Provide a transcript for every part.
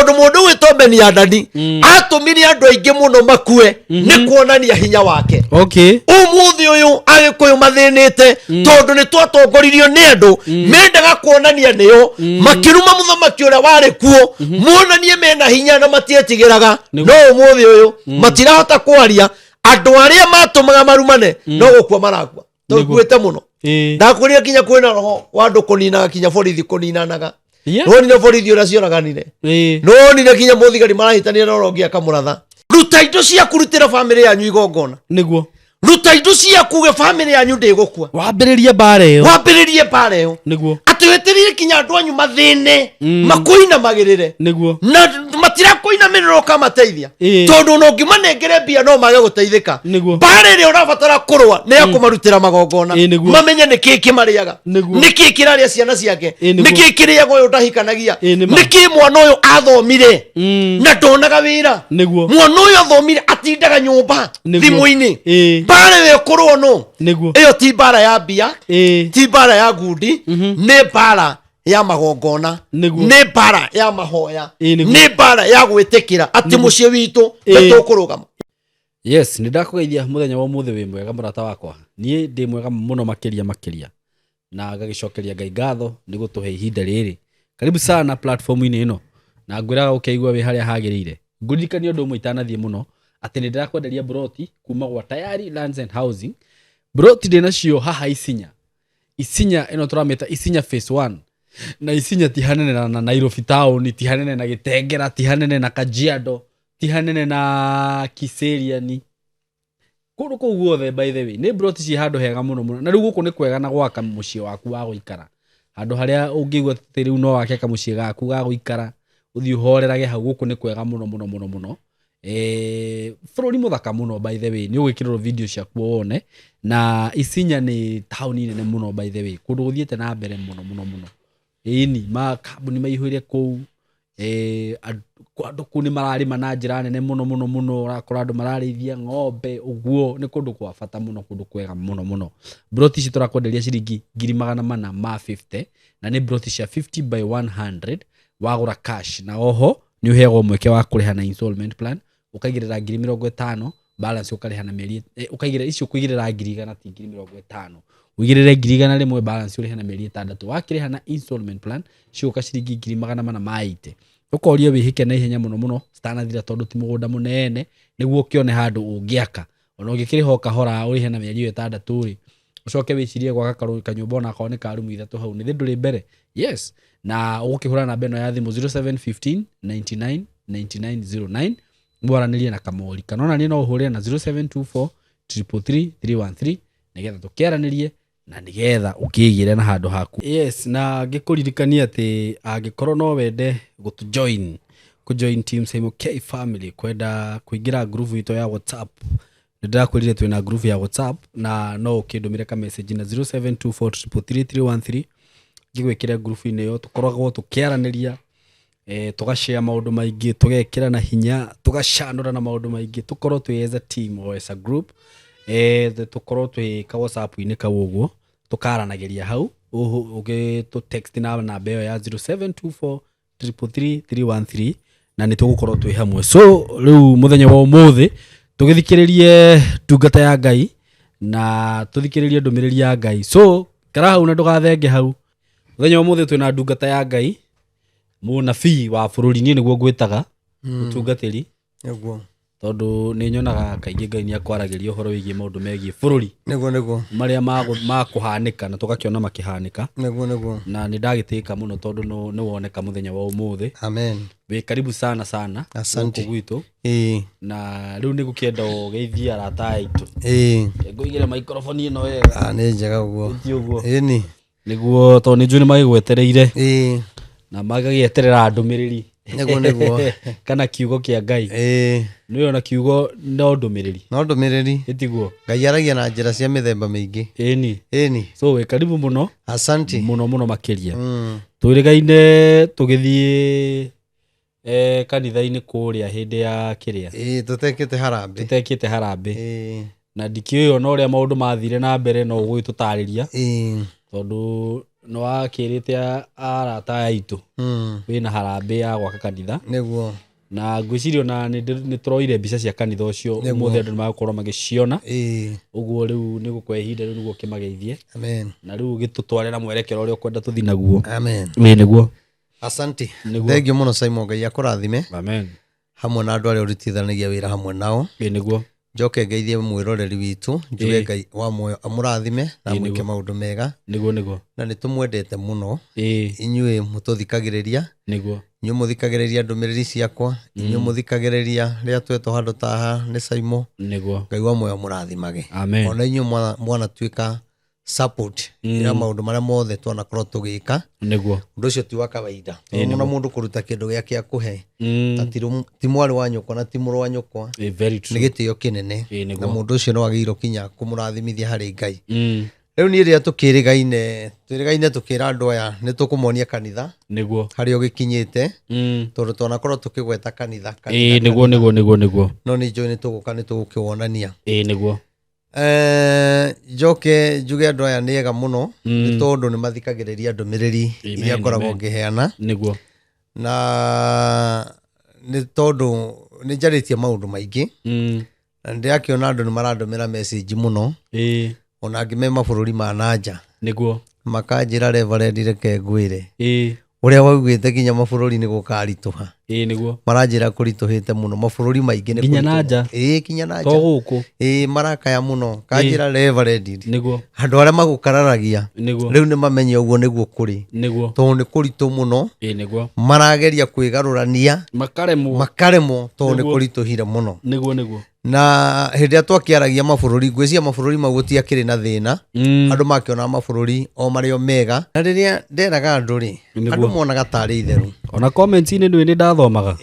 tondu mundu witobeni ya ndani atumire andu aingi muno makue ni kuonania hinya wake. Okay. Umuthi uyu agikuyu mathinite tondu ni twatongoririo ni andu mendaga kuonania niyo makiruma muthamaki uria wari kuo muonanie mena hinya na matietigiraga. No umuthi uyu matirahota kwaria andu aria matumaga marumane no gukua marakua tuguite muno. Ndakuria kinya kwina roho wandu kuninaga kinya borithi kuninanaga. No ni borithi uria cionaganire. No ni kinya muthigari marahitania no rongia kamuratha. Ruta indo cia kurutira family yanyu igongona niguo. Ruta indo cia kuge family yanyu ndigukua. Wambiririe bare yo. Wambiririe bare yo niguo. Atiwetirire kinya andu anyu mathine makuina magirire niguo. Na matira kuina miriro kamateithia tondu no ngimanengere bia no mage guteithika. Bare ri urabatara kurwa ni akumarutira magongona mamenye niki kimariaga niki kiraria ciana ciake niki kiriaga uyu ndahikanagia niki mwana uyu athomire na ndonaga wira mwana uyu athomire atindaga nyumba thimu-ini. Bare we kurwo no iyo ti bara ya bia ti bara ya gundi ni bara ya magongona ni bara ya mahoya ni bara ya gwitikira ati mucie witu nitukurugama. Yes, nidakugeithia muthenya wa muthe wi mwega murata wakwa. Nie ndi mwega muno makiria na gagicokeria Ngai ngatho ni gutuhe ihinda riri. Karibu sana platform-ini ino na ngwiraga ukeigua wi haria hagirire. Ngurikania undu umwe itanathie muno ati ni ndirakwenderia broti kuma gwa Tayari Lands and Housing. Broti ndina cio haha Isinya ino turameta Isinya phase 1 na Isinya tihanene na Nairobi town, tihanene na Gitengera, tihanene na Kajiado, tihanene na Kiseriani. Kundu kuu guothe by the way ni broti ci handu hega muno na riu guku ni kwega na gwaka mucii waku wa guikara handu haria ungigwa riu no wake kamucii gaku ga guikara uthii uhorerage hau. Guku ni kwega muno bururi muthaka muno by the way ni ugikirwo video ciaku wone na Isinya ni town nene muno by the way kundu guthiete na mbere muno ini ma kambuni maihurire kuu andu kuni mararima na njira nene muno urakora andu mararithia ng'ombe uguo ni kundu kwa bata muno kundu kwega muno. Broti ci turakwenderia ciringi 450 na ni broti cia 50 by 100 wagura cash na oho ni uhego mweke wa kuriha na installment plan ukaigirira 50,000 balance ukariha na mieri ukaigira icio kuigirira 100,000 ti 50,000 uigirire 100,000 rimwe balance uriha na mieri 6 wakiriha na installment plan cio ka ciringi 480 ukoria wihike na ihenya muno stanathira tondu ti mugunda munene niguo kione handu ungiaka ona ungikiriho kahora urihe na mieri 6 ri ucoke wicirie gwaka kanyumba na kaone karumu 3 hau ni thinduri mbere. Yes, na ukihura na beno ya thimu 0715 99 9909 mwaranirie na Kamori kanona ni no uhure na 0724 333 313 nigetha tukiaranirie na nigetha ukigire na handu haku. Yes, na ngikuririkania ati angikorwo no wende kujoin team Simo K family kwenda kuingira group ito ya WhatsApp ndirakwirire twina group ya WhatsApp na no ukindumire ka message na 0724 333 313 ngigwikira group ine yo tukoragwo tukiaraniria tugashare maundu maingi tugekira na hinya tugashanura na maundu maingi tukorwo twi as a team or as a group tukorwo twi ka WhatsApp ine ka uguo tukaranagiria hau uge to text na namba yo ya 0724 333 313 na ni tugukorwo twi hamwe. So riu muthenya wa umuthi tugithikiririe tungata ya Ngai na tuthikiririe ndumiriri ya Ngai. So kara hau na ndugathenge hau muthenya wa umuthi twina ndungata ya Ngai munabii wa bururi ni niguo gwitaga utungatiri niguo tondu ni nyonaga kaingi Ngai ni akwaragiria uhoro wigie maundu megie bururi niguo maria ma kuhanika na tugakiona makihanika niguo na ni ndagitika muno tondu ni woneka muthenya wa umuthi. Amen. We karibu sana asante gwitu na riu ni gukienda ugeithia arata aitu nguigire microphone ino wega ni njega guo ni niguo tondu ni njuni magigwetereire na magagieterera ndumiriri niguo kana kiugo kia Ngai niyo na kiugo no ndumiriri itiguo Ngai aragia na njira cia mithemba mingi ni so we karibu muno asante muno makiria twirigaine tugithie kanitha-ini kuria hindi ya kiria tutekite harambe na ndikioyo no ria maundu mathire na mbere no gwitutariria tondu no akirite arata aitu wina harambe ya gwaka kanitha niguo na ngwicirio na ni turoire mbica cia kanitha ucio umuthe andu magakorwo magiciona uguo riu ni gukwe ihinda riu niguo kimageithie amen na riu gitutware na mwerekero uria ukwenda tuthi naguo amen niguo asante thengio muno Simon Ngai akurathime amen hamwe na andu aria uritithanagia wira hamwe nao niguo njoke ngeithie mwiroreri witu njuge Ngai wa moyo amurathime na mwike maundu mega niguo na nitumwendete muno inyue mututhikagiriria niguo inyue muthikagiriria ndumiriri ciakwa inyue muthikagiriria ria twetwo handu taha ni Simon niguo Ngai wa moyo amurathimage amen ona inyue mwana tuika support ya maundu maria mothe twanakorwo tugika niguo undu ucio ti wa kawaida muna mundu kuruta kindu giake akuhe ti mwari wa nyoko na ti muru wa nyoko ni gitio kinene na mundu ucio no agirwo kinya kumurathimithia hari Ngai riu ni ria tukirigaine tukira andu aya ni tukumonia kanitha niguo hari ugikinyite tondu twanakorwo tukigweta kanitha niguo no ni njui ni tuguka ni tugukiwonania niguo njoke njuge andu aya ni ega muno ni tondu ni mathikagiriria ndumiriri iria ngoragwo ngiheana niguo na ni tondu ni njaritie maundu maingi na ndirakiona andu ni marandumira message muno ona ngime mabururi ma nanja niguo makanjira Reverend reke ngwire uria waugite kinya mabururi ni gukarituha niguo maranjira kurituhite muno mabururi maingi ni kinya nanja kinya nanja to guku marakaya muno kanjira Reverend niguo andu aria magukararagia niguo riu ni mamenye uguo niguo kuri niguo to ni kuritu muno niguo marageria kwigarurania makaremwo to ni kurituhire muno niguo na hindi atwakiaragia mabururi ngwiciria mabururi mau gutiakiri na thina andu makiona mabururi o mario mega na riria nderaga andu ri andu monaga tari itheru ona comments ini ni ndathomaga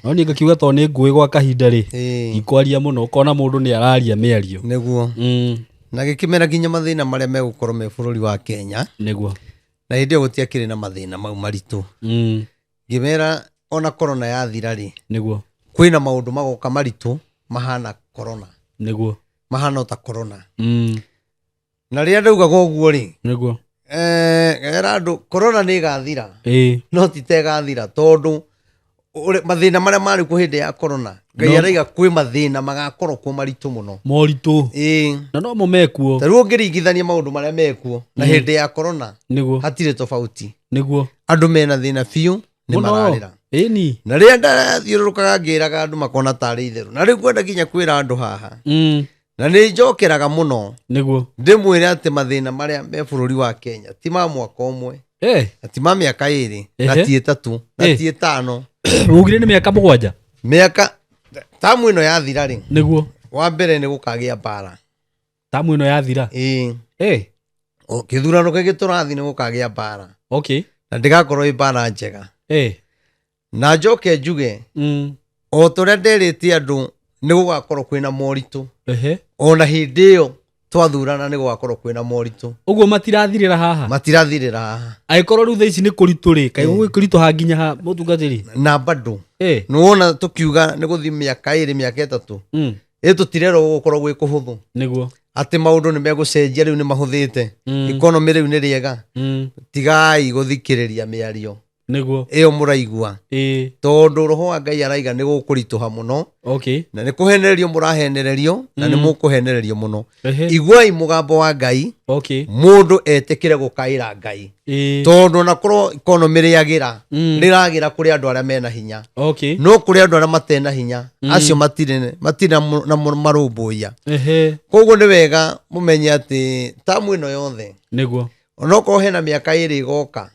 no ni ngakiuga to ni ngui gwa kahinda ri ikwaria muno ukona mundu ni araria miario niguo na gikimera kinya mathina maria megukorwo me bururi wa Kenya niguo na hindi gutiakiri na mathina mau maritu ngimera ona corona yathira ri niguo kwina maundu magoka maritu mahana corona niguo mahana ta corona na ria ndaugaga uguo ri niguo era andu corona ni gathira no ti tegathira tondu mathina maria mari ku hindi ya corona Ngai araiga kwi mathina magakorwo ku maritu muno moritu na no mo mekuo taru ngiringithania maundu maria mekuo na hindi ya corona niguo hatire tofauti niguo andu mena thina fiu ni mararira ni na ria ndathiururukaga ngiraga andu makona tari itheru na riu kwenda kinya kwira andu haha na ni njokeraga muno niguo ndimwire ati mathina maria me bururi wa Kenya ti ma mwaka umwe ti ma miaka iri na ti 3 na ti 5 ugire ni miaka 7 miaka tamu ino yathira ri niguo wa mbere ni gukagia bara tamu ino yathira o kithurano giki turathi ni gukagia bara na ndigakorwo i bara njega na njoke njuge o turia nderitie andu ni gugakorwo kwina moritu ona hindi iyo twathurana ni gugakorwo kwina moritu uguo matirathirira haha aikorwo riu thaici ni kuritu ri kai gukuritu ha nginya ha mutungatiri na bado ni wona tukiuga ni guthi miaka 2 miaka 3 tutirero gukorwo gwi kuhuthu niguo ati maundu ni megucenjia riu ni mahuthite economy riu ni riega tigai guthikiriria miario niguo iyo muraigua tondu roho wa Ngai araiga ni gukurituha muno na ni kuhenererio murahenererio na ni mukuhenererio muno iguai mugambo wa Ngai mundu etikire gukaira Ngai tondu na korwo economy riagira riragira kuri andu aria mena hinya no kuri andu aria matena hinya acio matire na marumbuia koguo ni wega mumenye ati tamu ino yothe niguo onoko hena miaka 2 igoka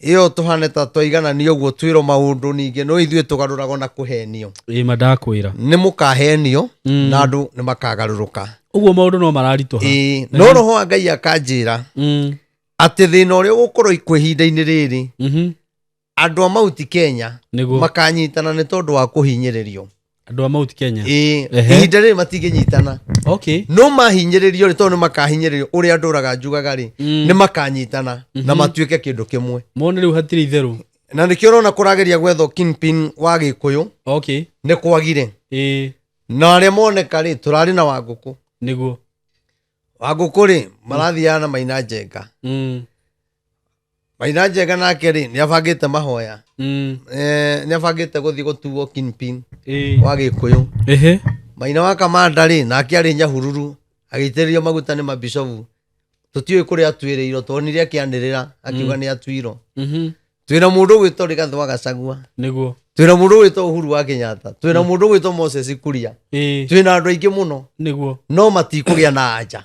iyo tuhane ta twigananio guo twiro maundu ninge no ithue tugarurago na kuhenio madakwira ni mukahenio na andu ni makagaruruka uguo maundu no mararituha no roho wa Ngai akanjira ati thina uria gukorwo ikwihinda-ini riri andu a Mount Kenya makanyitana ni tondu wa kuhinyiririo andu a Mount Kenya ihinda riri matinginyitana no mahinyiririo ri tondu makahinyiririo uria nduraga njugaga ri ni makanyitana na matuike kindu kimwe mone riu hatiri itheru na nikio rona kurageria gwetho kingpin wa Gikuyu ni kwagire na aria moneka ri turari na Wanguku niguo Wanguku ri marathiana Maina Njenga Maina Njenga nake ri ni abangite mahoya ni abangite guthii gutuo kingpin wa Gikuyu Maina wa Kamanda ri nake ari Nyahururu agitiririo maguta ni mabishofu tutiwe kuria atwirirwo tonire akianirira akiuga ni atwiro twina mundu gwitwo Rigathi wa Gachagua niguo twina mundu gwitwo Uhuru wa Kenyatta twina mundu gwitwo Moses Kuria twina andu aingi muno niguo no matikugia na anja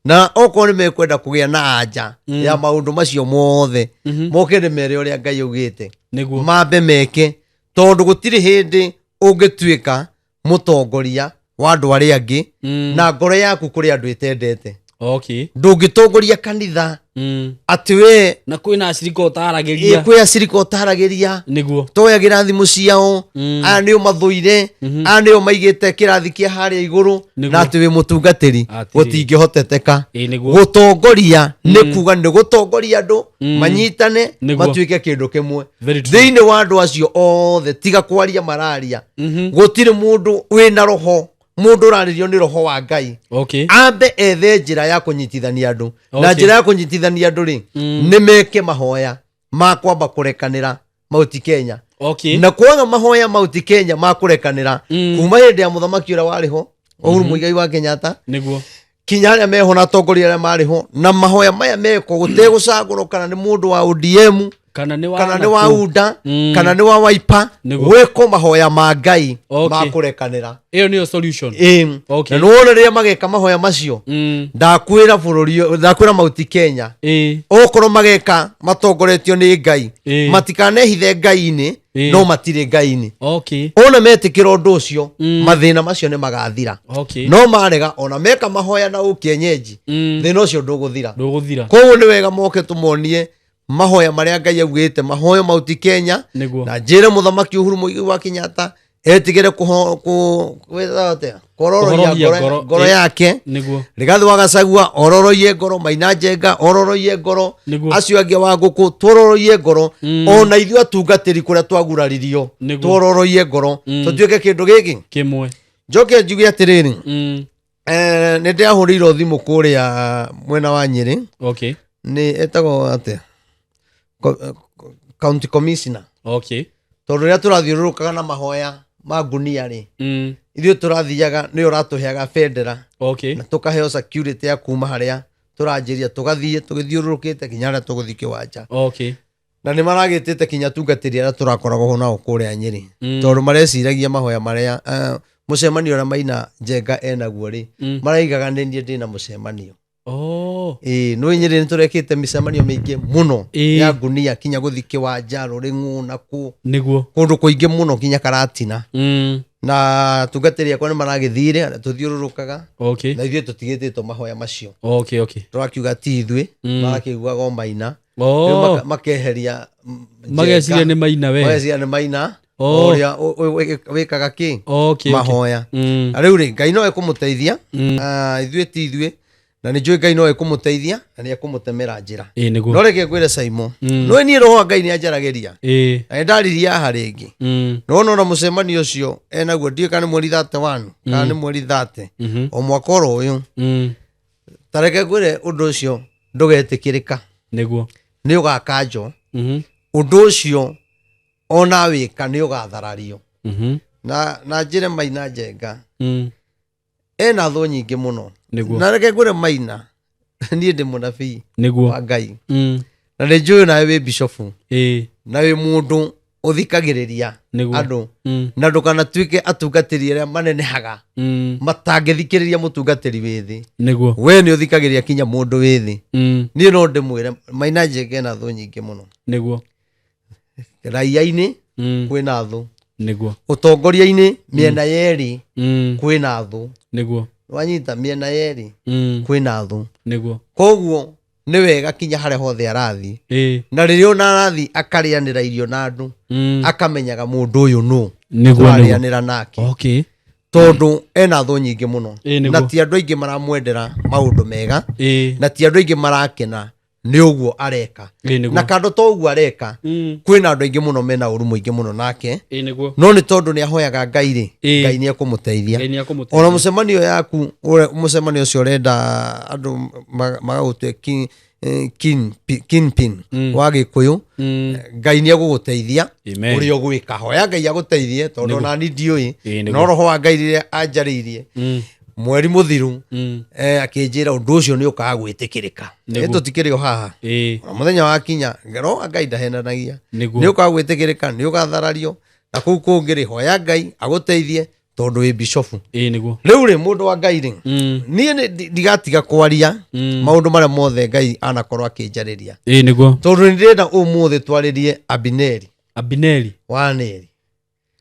na oko ni mekwenda kugia na anja ya maundu macio mothe moke ni mere uria Ngai ugite niguo mambe meke tondu gutiri hindi ungituika mutongoria wa andu aria angi na ngoro yaku kuri andu itendete ndungitongoria kanitha ati we na kwina acirika utaragiria kwi acirika utaragiria niguo toyagira thimu ciao aya ni mathuire aya ni maigite kirathi kia haria iguru na ati we mutungatiri gutingihoteteka gutongoria ni kuga ni gutongoria andu manyitane matuike kindu kimwe thiini wa andu acio othe tiga kwaria mararia gutiri mundu wina roho mundu raririo ni roho wa Ngai ambe ethe njira ya kunyitithania andu na njira ya kunyitithania andu ri ni meke mahoya ma kwamba kurekanira Mauti Kenya na kwaga mahoya Mauti Kenya ma kurekanira kuma hindi ya muthamaki ura wariho Uhuru Muigai wa Kenyatta niguo kinya aria meho na atongoria aria mariho na mahoya maya meko gutegucagurukana ni mundu wa ODM kana ni wa UDA kana ni wa Wiper weko mahoya ma Ngai ma kurekanira iyo niyo solution na nuone ria mageka mahoya macio ndakwira bururi ndakwira Mauti Kenya okoro mageka matongoretio ni Ngai matikanehithe Ngai-ini no matire Ngai-ini ona metikira undu ucio mathina macio ni magathira no marega ona meka mahoya na ukienyeji thina ucio nduguthira koguo ni wega moke tumonie mahoya maria Ngai augite mahoya Mauti Kenya na njire muthamaki Uhuru Muigai wa Kenyatta etigire kororoia ngoro yake Rigathi wa Gachagua ororoie ngoro Maina Njenga ororoie ngoro acio angi wa nguku tororoie ngoro ona ithu atungatiri kuria twaguraririo tororoie ngoro tutuike kindu giki kimwe njoke njuge atiriri ni ndiahuriirwo thimu kuria mwena wa Nyeri ni etago ate county commissioner tondu ria turathiururukaga na mahoya ma ngunia ri ithuĩ turathiaga ni uratuheaga bendera na tukaheo security ya kuma haria turanjiria tugathie tugithiururukite kinya haria tuguthii kiwanja na ni maragitite kinya tungatiri aria turakoragwo ho nao kuria Nyeri tondu mareciragia mahoya maria mucemanio na Maina Njenga enaguo ri maraigaga ni nie ndina mucemanio no Nyeri ni turekite micemanio mingi muno ya ngunia kinya guthii kiwanja Ruring'u na niguo kundu kuingi muno kinya Karatina na tungatiri akwa ni maragithire tuthiururukaga na ithuĩ tutigititwo mahoya macio turakiuga ti ithuĩ marakiguaga Maina makeheria mageciria ni Maina we mageciria ni Maina oria wikaga ki mahoya riu ri Ngai no ekumuteithia ithuĩ ti ithuĩ na ni njui Ngai no ekumuteithia na ni ekumutemera njira no reke ngwire Saimo no ni roho Ngai ni anjarageria ndariria ha ringi no na mucemanio ucio enaguo ndie kana mweri 31 kana ni mweri 30 o mwaka uyu tareke ngwire undu ucio ndugetikirika niguo ni ugakanjo undu ucio ona wika ni ugatharario na njire Maina Njenga ena thu nyingi muno na reke ngwire Maina ni ndi munabii wa Ngai na ni njui nawe wi bishofu na wi mundu uthikagiriria andu na ndukanatuike atungatiri aria manenehaga matangithikiriria mutungatiri wi thi we ni uthikagiriria kinya mundu wi thi ni no ndimwire Maina Njenga na thu nyingi muno raia-ini kwina thu utongoria-ini miena yeri kwina thu wanyita miena yeri kwina thu koguo ni wega kinya haria hothe arathi na riria ona arathi akarianira irio na andu akamenyaga mundu uyu nu twarianira nake tondu ena thu nyingi muno na ti andu aingi maramwendera maundu mega na ti andu aingi marakena ni uguo areka na kando to uguo areka kwina andu aingi muno mena uru muingi muno nake no ni tondu ni ahoyaga Ngai ri Ngai ni ekumuteithia ona mucemanio yaku mucemanio ucio urenda andu magagutwe kingpin wa Gikuyu Ngai ni aguguteithia uri ogwika hoya Ngai aguteithie tondu na ni ndioi no roho wa Ngai rire anjariirie mweri muthiru akinjira undu ucio ni ukaga gwitikirika tutikiri haha muthenya wa kinya ngero Ngai ndahenanagia ni ukaga gwitikirika ni ugatharario na kuu kungiri hoya Ngai aguteithie tondu wi bishofu niguo riu ri mundu wa Ngai ri ni ndigatiga kwaria maundu maria mothe Ngai anakorwo akinjariria niguo tondu ndirenda umuthi twaririe Abineri wa Neri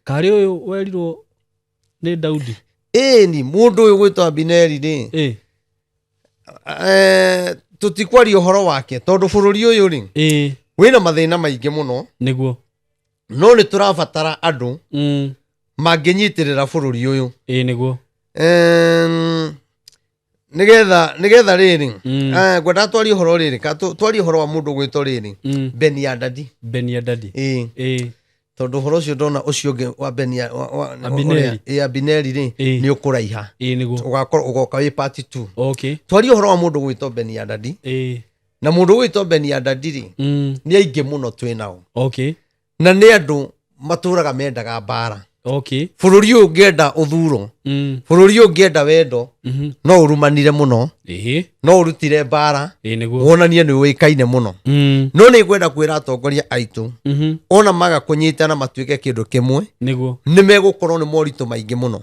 kari uyu werirwo ni Daudi ni mundu uyu gwitwa Abineri ri tutikwaria uhoro wake tondu bururi uyu ri wina mathina maingi muno niguo no ni turabatara andu manginyitirira bururi uyu niguo nigetha riri gwenda twari uhoro riri twari uhoro wa mundu gwitwo riri Beni-Hadadi tondu uhoro ucio ndona ucio ngi wa Abineri ri ni ukuraiha ugoka wi part 2 twari uhoro wa mundu gwitwo Beni-Hadadi na mundu gwitwo Beni-Hadadi ri ni aingi muno twinao na ni andu maturaga mendaga mbara bururi uyu ngienda uthuro bururi uyu ngienda wendo no urumanire muno no urutire mbara wonanie ni wikaine muno no ni gwenda kwira atongoria aitu ona maga kunyitana matuike kindu kimwe ni megukorwo ni moritu maingi muno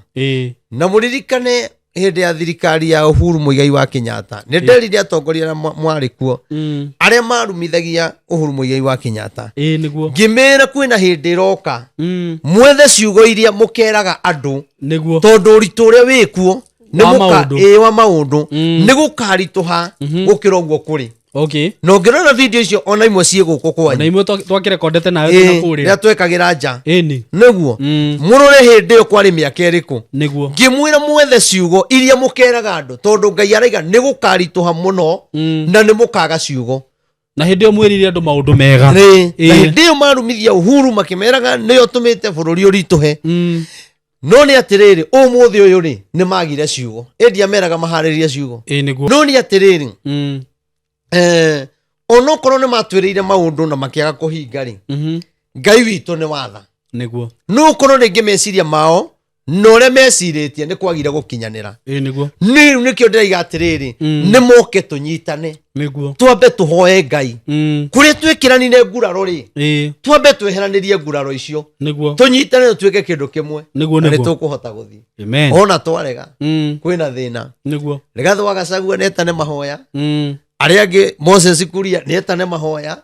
na muririkane hindi ya thirikari ya Uhuru Muigai wa Kenyatta ni nderire atongoria na mwari kuo aria marumithagia Uhuru Muigai wa Kenyatta ngimera kwina hindi roka mwethe ciugo iria mukeraga andu tondu uritu uria wikuo ni muka wa maundu ni gukarituha gukira uguo kuri no ngirona video icio ona imwe cie guku kwanyu na imwe twakirekondete nawe tunakuria twekagira nja niguo murore hindi yo kwari miaka iriku ngimwira mwethe ciugo iria mukeraga andu tondu Ngai araiga ni gukarituha muno na ni mukaga ciugo na hindi yo mwirire andu maundu mega na hindi yo marumithia Uhuru makimeraga niyo tumite bururi urituhe no ni atiriri umuthi uyu ri ni magire ciugo endia meraga mahariria ciugo no ni atiriri ono korone matwirire maundu na makiaga kuhinga ri Ngai witu ni watha niguo no korone ngimeciria mao no re meciritie ni kwagire gukinyanira niguo ni kio ndiraiga atiriri ni moke tunyitane niguo twambe tuhoe Ngai kuria twikiranire nguraro ri twambe tweheranirie nguraro icio niguo tunyitane twike kindu kimwe niguo ni tukuhota guthii amen ona twarega kwina thina niguo Rigathi wa Gachagua netane mahoya aria angi Moses Kuria netane mahoya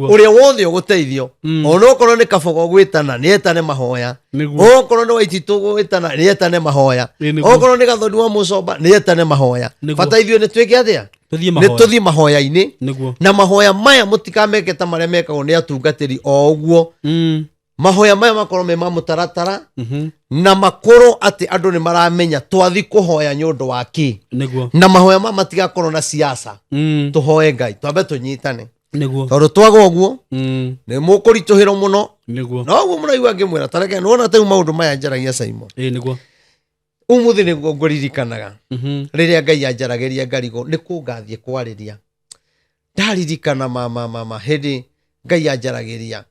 uria wothe uguteithio ona okorwo ni Kabogo gwitana netane mahoya okorwo ni Waititu gwitana netane mahoya okorwo ni Gathoni wa Mucomba netane mahoya bata ithio ni twike atia ni tuthi mahoya-ini na mahoya maya mutikameke ta maria mekagwo ni atungatiri o uguo mahoya maya makorwo me mamutaratara na makorwo ati andu ni maramenya twathi kuhoya nyundu wa ki na mahoya mama matigakorwo na siasa tuhoe Ngai twambe tunyitane tondu twaga uguo ni mukurituhirwo muno no uguo muraigua ngimwira tareke nuona tau maundu maya njaragia Simon umuthi ni nguririkanaga riria Ngai anjaragiria ngarigo ni kungathie kwariria ndaririkana mama hindi Ngai anjaragiria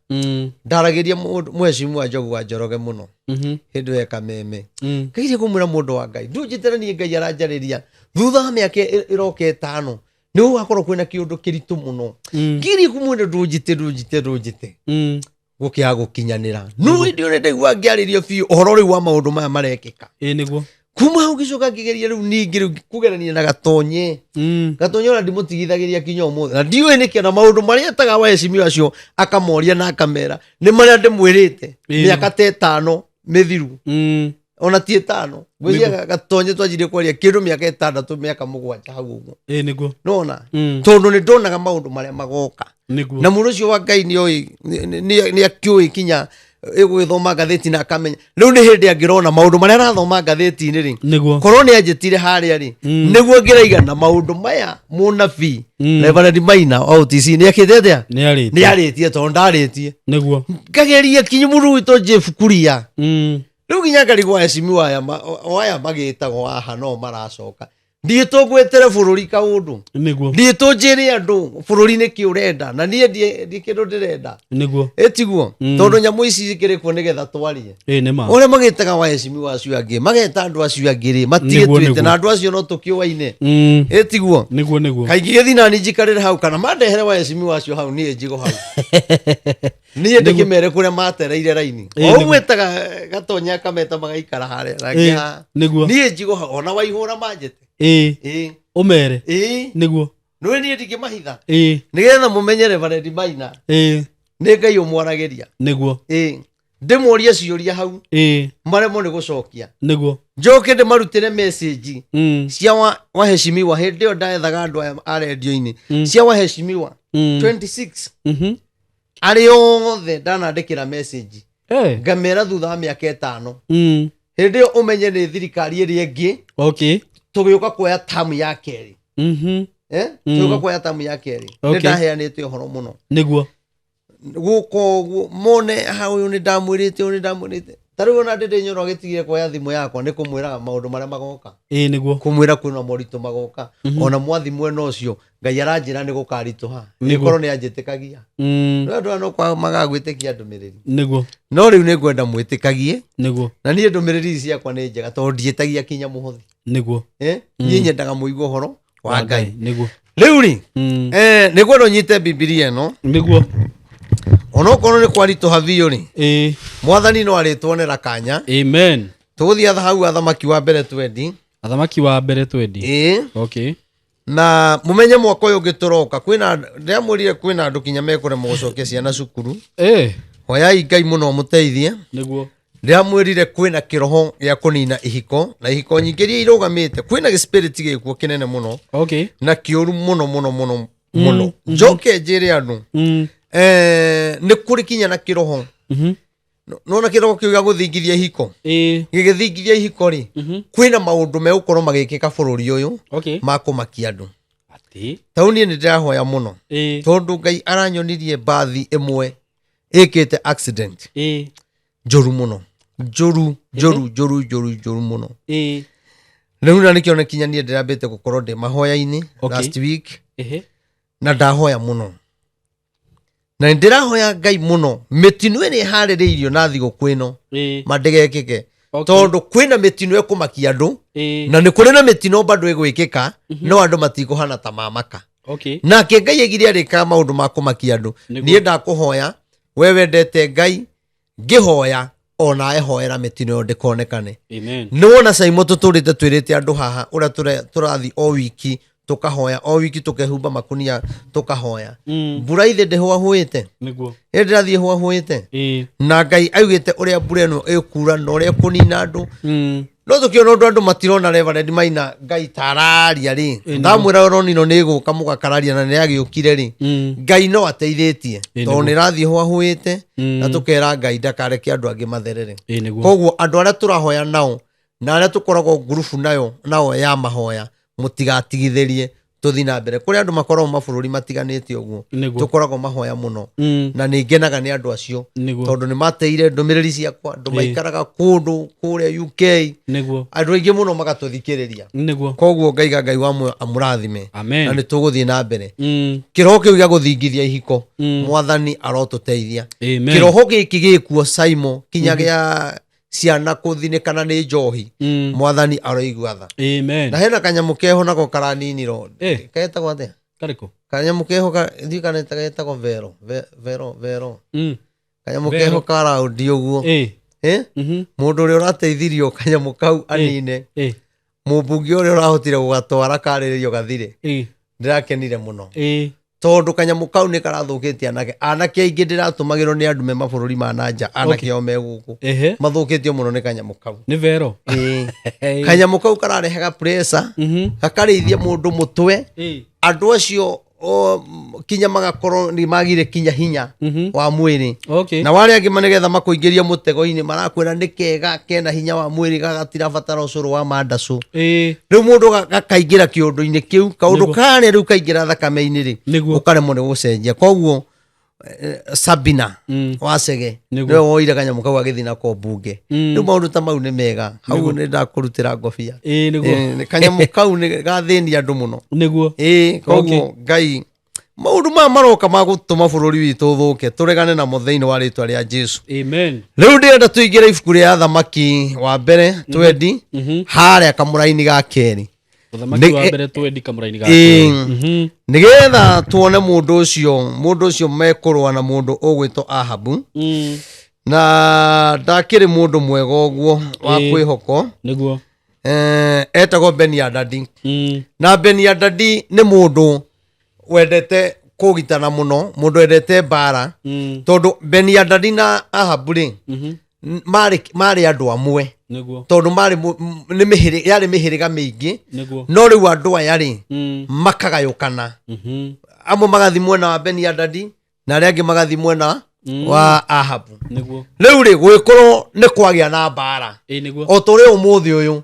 ndaragiria mwecimu wa Njogu wa Njoroge muno hindi we Kameme Ngai kumwira mundu wa Ngai ndunjitiranie Ngai aranjariria thutha wa miaka iroka 5 ni ugakorwo kwina kiundu kiritu muno ngiri kumwira ndunjite gukia gukinyanira no ndio nende gwa ngiaririo biu uhoro riu wa maundu maya marekika niguo kuma hau gicoka ngigeria riu ningi kugerania na Gatonye ona ndimutigithagiria kinya umuthi na ndiwe niki na maundu maria taga wa Heshimiwa acio akamoria na akamera ni maria ndimwirite miaka 5 mithiru ona ti 5 gwithia Gatonye twajirie kwaria kindu miaka 6 miaka 7 hau uguo niguo nona tondu ni ndonaga maundu maria magoka na mundu ucio wa Ngai ni akiui kinya igwithoma ngatheti na akamenya riu ni hindi angirona maundu maria arathoma ngatheti ni ri korwo ni anjitire haria ri niguo ngiraiga na maundu maya munabii Reverend Maina OTC ni akite atia ni aritie tondu ndaritie niguo ngageria kinyu mundu wito Jeff Kuria riu ginya ngarigwa Heshimiwa aya magitagwo haha no maracoka ndiye tugwetere bururi kaundu niguo ndiye tunjire andu bururi ni ki urenda na nie ndiye kindu ndirenda niguo etiguo tondu nyamu ici zikiri ku nigetha twarie nima ore magitaga waheshimi wacio angi mageta andu acio angi ri matigitwite na andu acio no tukiuaine etiguo niguo kaingi githina ni njikarire hau kana mandehere waheshimi wacio hau nie njigo hau nie ndikimere kuria matereire raini o gwetaga gatonya kameta magaikara hare niguo nie njigo hau ona waihura manjete umere niguo no ni ndikimahitha nigetha mumenyere Reverend Maina ni Ngai umwaragiria niguo ndimuria ciuria hau maremo ni gucokia niguo njoke ndimarutire message cia waheshimiwa hindi yo ndaethaga andu a radio-ini cia waheshimiwa 26 ari othe ndanandikira message ngamera thutha wa miaka 5 hindi yo umenye ni thirikari iri ingi tugiuka kuoya tamu ya keri tugiuka kuoya tamu ya keri ni ndaheanite uhoro muno niguo guko mone hau ni ndamwirite tariu na ndinde nyoro gitigire kuoya thimu yakwa ni kumwiraga maundu maria magoka niguo kumwira kwina moritu magoka ona mwathi mwena ucio Ngai aranjira ni gukarituha ni koro ni anjitikagia no no kwa magagwitikia ndumiriri niguo no riu ni ngwenda mwitikagie niguo na nie ndumiriri ciakwa ni njega tondu ndietagia kinya muhuthi niguo nie nyendaga muigua horo wa Ngai niguo riu ri ni gwendo nyite Biblia no niguo ono kono ni kwarituha biu ri mwathani no aritwonera kanya amen tuguthia hau athamaki wa mbere 20 okay na mumenye mwaka uyu ngituroka kwina ndiamurire kwina andu kinya mekure mugucokia ciana cukuru hoyai Ngai muno muteithie niguo ndiamwirire kwina kiroho ya kunina ihiko na ihiko nyingi iria irugamite kwina gispirit gikuo kinene muno na kiuru muno njoke njire andu ni kuri kinya na kiroho no na kiroho kiuga guthingithia ihiko gigithingithia ihiko ri kwina maundu megukoro magikika bururi uyu makumakia andu tauni ni ndirahoya muno tondu Ngai aranyonirie bathi imwe ikite accident njuru muno njuru muno riu na nikio kinya nie ndirambite gukorwo ndi mahoya-ini last week na ndahoya muno na ndirahoya Ngai muno mitino ene haririirio na thigũkũ ĩno mandigekeke tondu kwina mitino ekumakia andu na ni kuri na mitino bado igwikika no andu matikuhana ta mamaka nake Ngai egire arika maundu makumakia andu nie ndakuhoya wewe ndete Ngai ngihoya ona ehoera mitino yo ndikonekane ni wona Simon tuturite twirite andu haha ura turathi o wiki tukahoya o wiki tukehumba makunia tukahoya mbura ithe ndihuahuite niguo ndirathie huahuite na Ngai augite uria mbura eno ikura na uria kunina andu no tukiona andu matirona Reverend Maina Ngai tararia ri ndamwira oronino ni guka mugakararia na ni agiukire ri Ngai no ateithitie to ni rathie huahuite na tukera Ngai ndakareke andu angi matherere koguo andu aria turahoya nao na aria tukoragwo group nao ya mahoya mutigatigithirie tuthi na mbere kuri andu makorwo mabururi matiganite uguo tukoragwo mahoya muno na ningenaga ni andu acio tondu ni mateire ndumiriri ciakwa andu maikaraga kundu kuria UK andu aingi muno magatuthikiriria koguo ngaiga Ngai wa amurathime na ni tuguthie na mbere kiroho kiu gia guthingithia ihiko mwathani arotuteithia kiroho giki gikuo Simon kinya gia ciana kuthinikana ni njohi mwathani aroigua tha na hena kanyamu keho nako karaniniro ketagwo atia kariko kanyamu keho thikanete getagwo vero kanyamu keho karaudi uguo mundu uri urateithirio kanyamu kau anine mubungi uri urahotire gugatwara kariririo gathire ndirakenire muno tondu kanyamu kau ni karathukitie anake aingi ndiratumagirwo ni andu me mabururi ma nanja anake o meguku mathukitio muno ni kanyamu kau ni vero kanyamu kau kararehaga pressure gakarithia mundu mutwe andu acio kinya magakorwo ni magire kinya hinya wa mwiri na wale angi manegetha makuingiria mutego-ini marakwira ni kega kena hinya wa mwiri gagatira batara ucuru wa mandacu riu mundu gakaingira kiundu-ini kiu kaundu kane riu kaingira thakame-ini ri ukaremwo ni gucenjia koguo Sabina Wacege niwe woire kanyamå kau agäthiä nako mbunge rä u maå ndå ta mau nä mega hau nä ndakå rutä ra ngobia kanyamå kau nä gathä ni andå må no koguo Ngai maå ndå maya maroka ma gå tå ma bå rå ri witå thå ke tå regane namo thä inä wa rä twa rä a Jesu rä u ndä renda tå ingä ra ibuku rä a Thamaki wa mbere 20 harä a kamå raini ga kerä nä getha tuone må ndå å cio mekå rwa na må ndå å gwä two Ahabu na ndakä rä må ndå mwega å guo wa kwä hoko etagwo Beni-Hadadi na Beni-Hadadi nä må ndå wendete kå gitana må no må ndå wendete mbara tondå Beni-Hadadi na Ahabu rä marä andå amwe tondå yarä mä hä rä ga mä ingä no rä u andå aya rä makagayå kana amwe magathi mwena wa Beni-Hadadi na arä angä magathi mwena wa Ahabu rä u rä gwä korwo nä kwagä a na mbara o tå rä å må thä å yå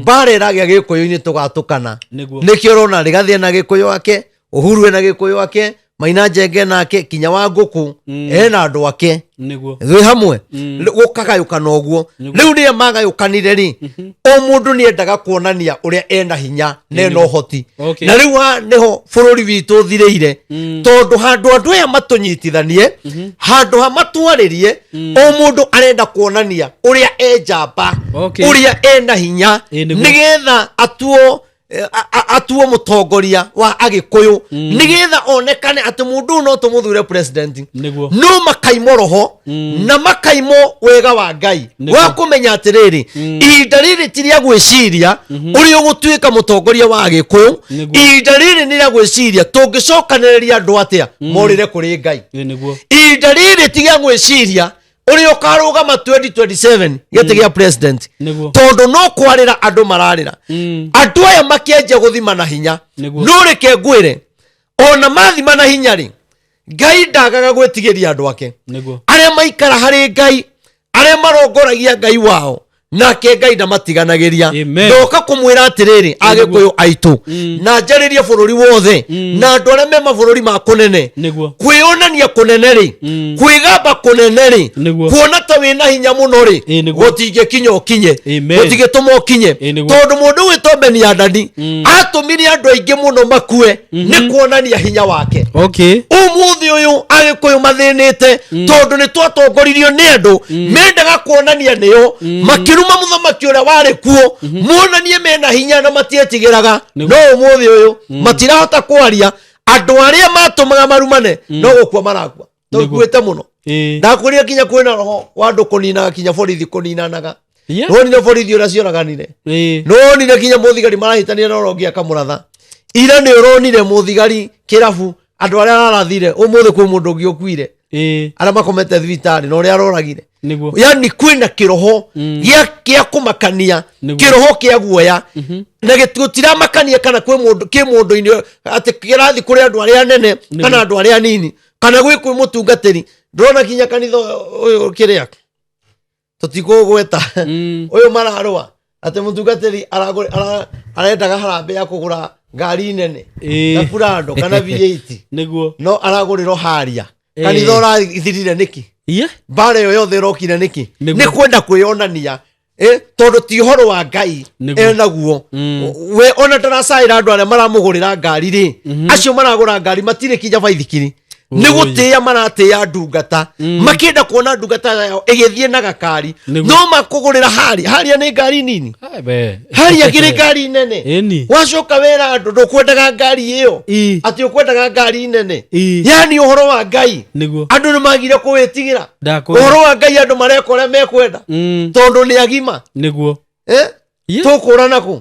mbara ä ragä a gä kå yå-inä tå gatå kana nä kä o rona rä gathiä na gä kå yå ake Uhuru ena gä kå yå ake Maina Njenge nake kinya wa Ngũkũ ena andå ake thwi hamwe gũkagayũkana ũguo rĩu rĩrĩa magayũkanire rĩ o mũndũ nĩ endaga kuonania ũrĩa ena hinya na ena ũhoti na rĩu nĩho bũrũri witũ thirĩire tondũ handũ andũ aya matũnyitithanie handũ ha matwarĩrie o mũndũ arenda kuonania ũrĩa e njamba ũrĩa ena hinya nĩgetha atuo mutongoria wa Agikuyu nigetha onekane ati mundu no tumuthure president no makaimo roho na makaimo wega wa Ngai wa kumenya atiriri ihinda riri ti ria gwiciria uri ugutuika mutongoria wa Agikuyu ihinda riri ni ria gwiciria tungicokaniriria andu atia morire kuri Ngai ihinda riri ti ria gwiciria uri ukarugama 2027 gete gia president tondu no kwarira andu mararira andu aya makienje guthima na hinya no reke ngwire ona mathima na hinya ri Ngai ndagaga gwetigeria andu ake aria maikara hari Ngai aria marongoragia Ngai wao nake Ngai ndamatiganagĩria ndoka kumwira atiriri Agikuyu aitu na njaririe bururi wothe na andu aria me mabũrũri ma kunene kwionania kunene ri kwigamba kunene ri kuona ta wina hinya muno ri gutingikinya ukinye gutigituma ukinye tondu mundu witwo Beni-Hadadi atumire andu aingi muno makue ni kuonania hinya wake umuthi uyu Agikuyu mathinite tondu ni twatongoririo ni andu mendaga kuonania nio makiruma muthamaki uria wari kuo muonanie mena hinya na matietigiraga no umuthi uyu matirahota kwaria andu aria matumaga marumane no gukua marakua tukuite muno ndakuria kinya kwina roho wa andu kuninaga kinya borithi kuninanaga no ni borithi uria cionaganire no ni kinya muthigari marahitania na rongia kamuratha ira ni uronire muthigari kirabu andu aria arathire umuthi kwi mundu ungi ukuire ara makomete thibitari no ria aroragire yani kwina kiroho gia kumakania kiroho kia guoya na gitira makania kana kwi mundu ki mundu-ini ati kirathi kuri andu aria nene kana andu aria nini kana gwi kwi mutungatiri ndrona kinya kanitha uyu kiria tutigugweta uyu mararwa ati mutungatiri arendaga harambe ya kugura ngari nene na Prado kana V8 niguo no aragurirwo haria kanitha ũrathirire niki mbara ĩyo yothe ĩrokire niki nĩ kwenda kwĩonania tondu ti ũhoro wa Ngai enaguo we ona ndaracaĩra andũ arĩa maramũgũrĩra ngari rĩ acio maragũra ngari matirĩ kinya baithikiri nĩ gũtĩĩa maratĩĩa ndungata makĩenda kuona ndungata yao ĩgĩthiĩ na gakari no makũgũrĩra haria nĩ ngari nini haria kĩrĩ ngari nene wacoka wera andũ ndũkwendaga ngari ĩyo atĩ ũkwendaga ngari nene yani ũhoro wa Ngai andũ nĩ magire kũwĩtigĩra ũhoro wa Ngai andũ mareka ũrĩa mekwenda tondũ nĩ agima tũkũrana kũ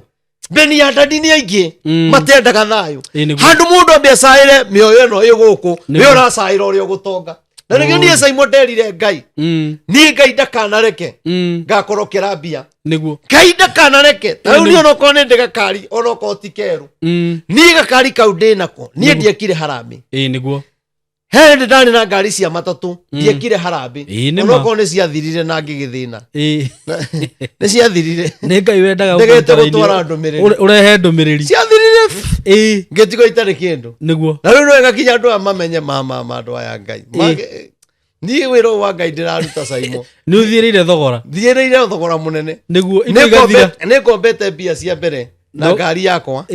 Beni-Hadadi ni aingĩ matendaga thayũ handũ mũndũ ambecaĩre mĩoyo ĩno ĩgũkũ nĩ ũracaĩra ũrĩa ũgũtonga na nĩguo niĩ Simon nderire Ngai niĩ Ngai ndakanareke ngakorwo kĩrambia Ngai ndakanareke rĩu niĩ onokorwo nĩ ndĩ gakari onokorwo ti kerũ niĩ gakari kau ndĩnako niĩ ndiekire harambĩ he ndani na ngari cia matatũ ndiekire harambĩ onokorwo nĩ ciathirire na ngĩgĩthĩna nĩ ciathirire nĩ Ngai wendaga ndegete gũtwara ndũmĩrĩri urehe ndũmĩrĩri ciathirire ngĩtigwo itarĩ kĩndũ nĩguo na rĩu no ĩgakinya andũ aya mamenye andũ aya Ngai niĩ wĩra wa Ngai ndĩraruta caimo nĩ ũthiĩrĩire thogora mũnene nĩguo nĩ ngombete mbia cia mbere na ngari yakwa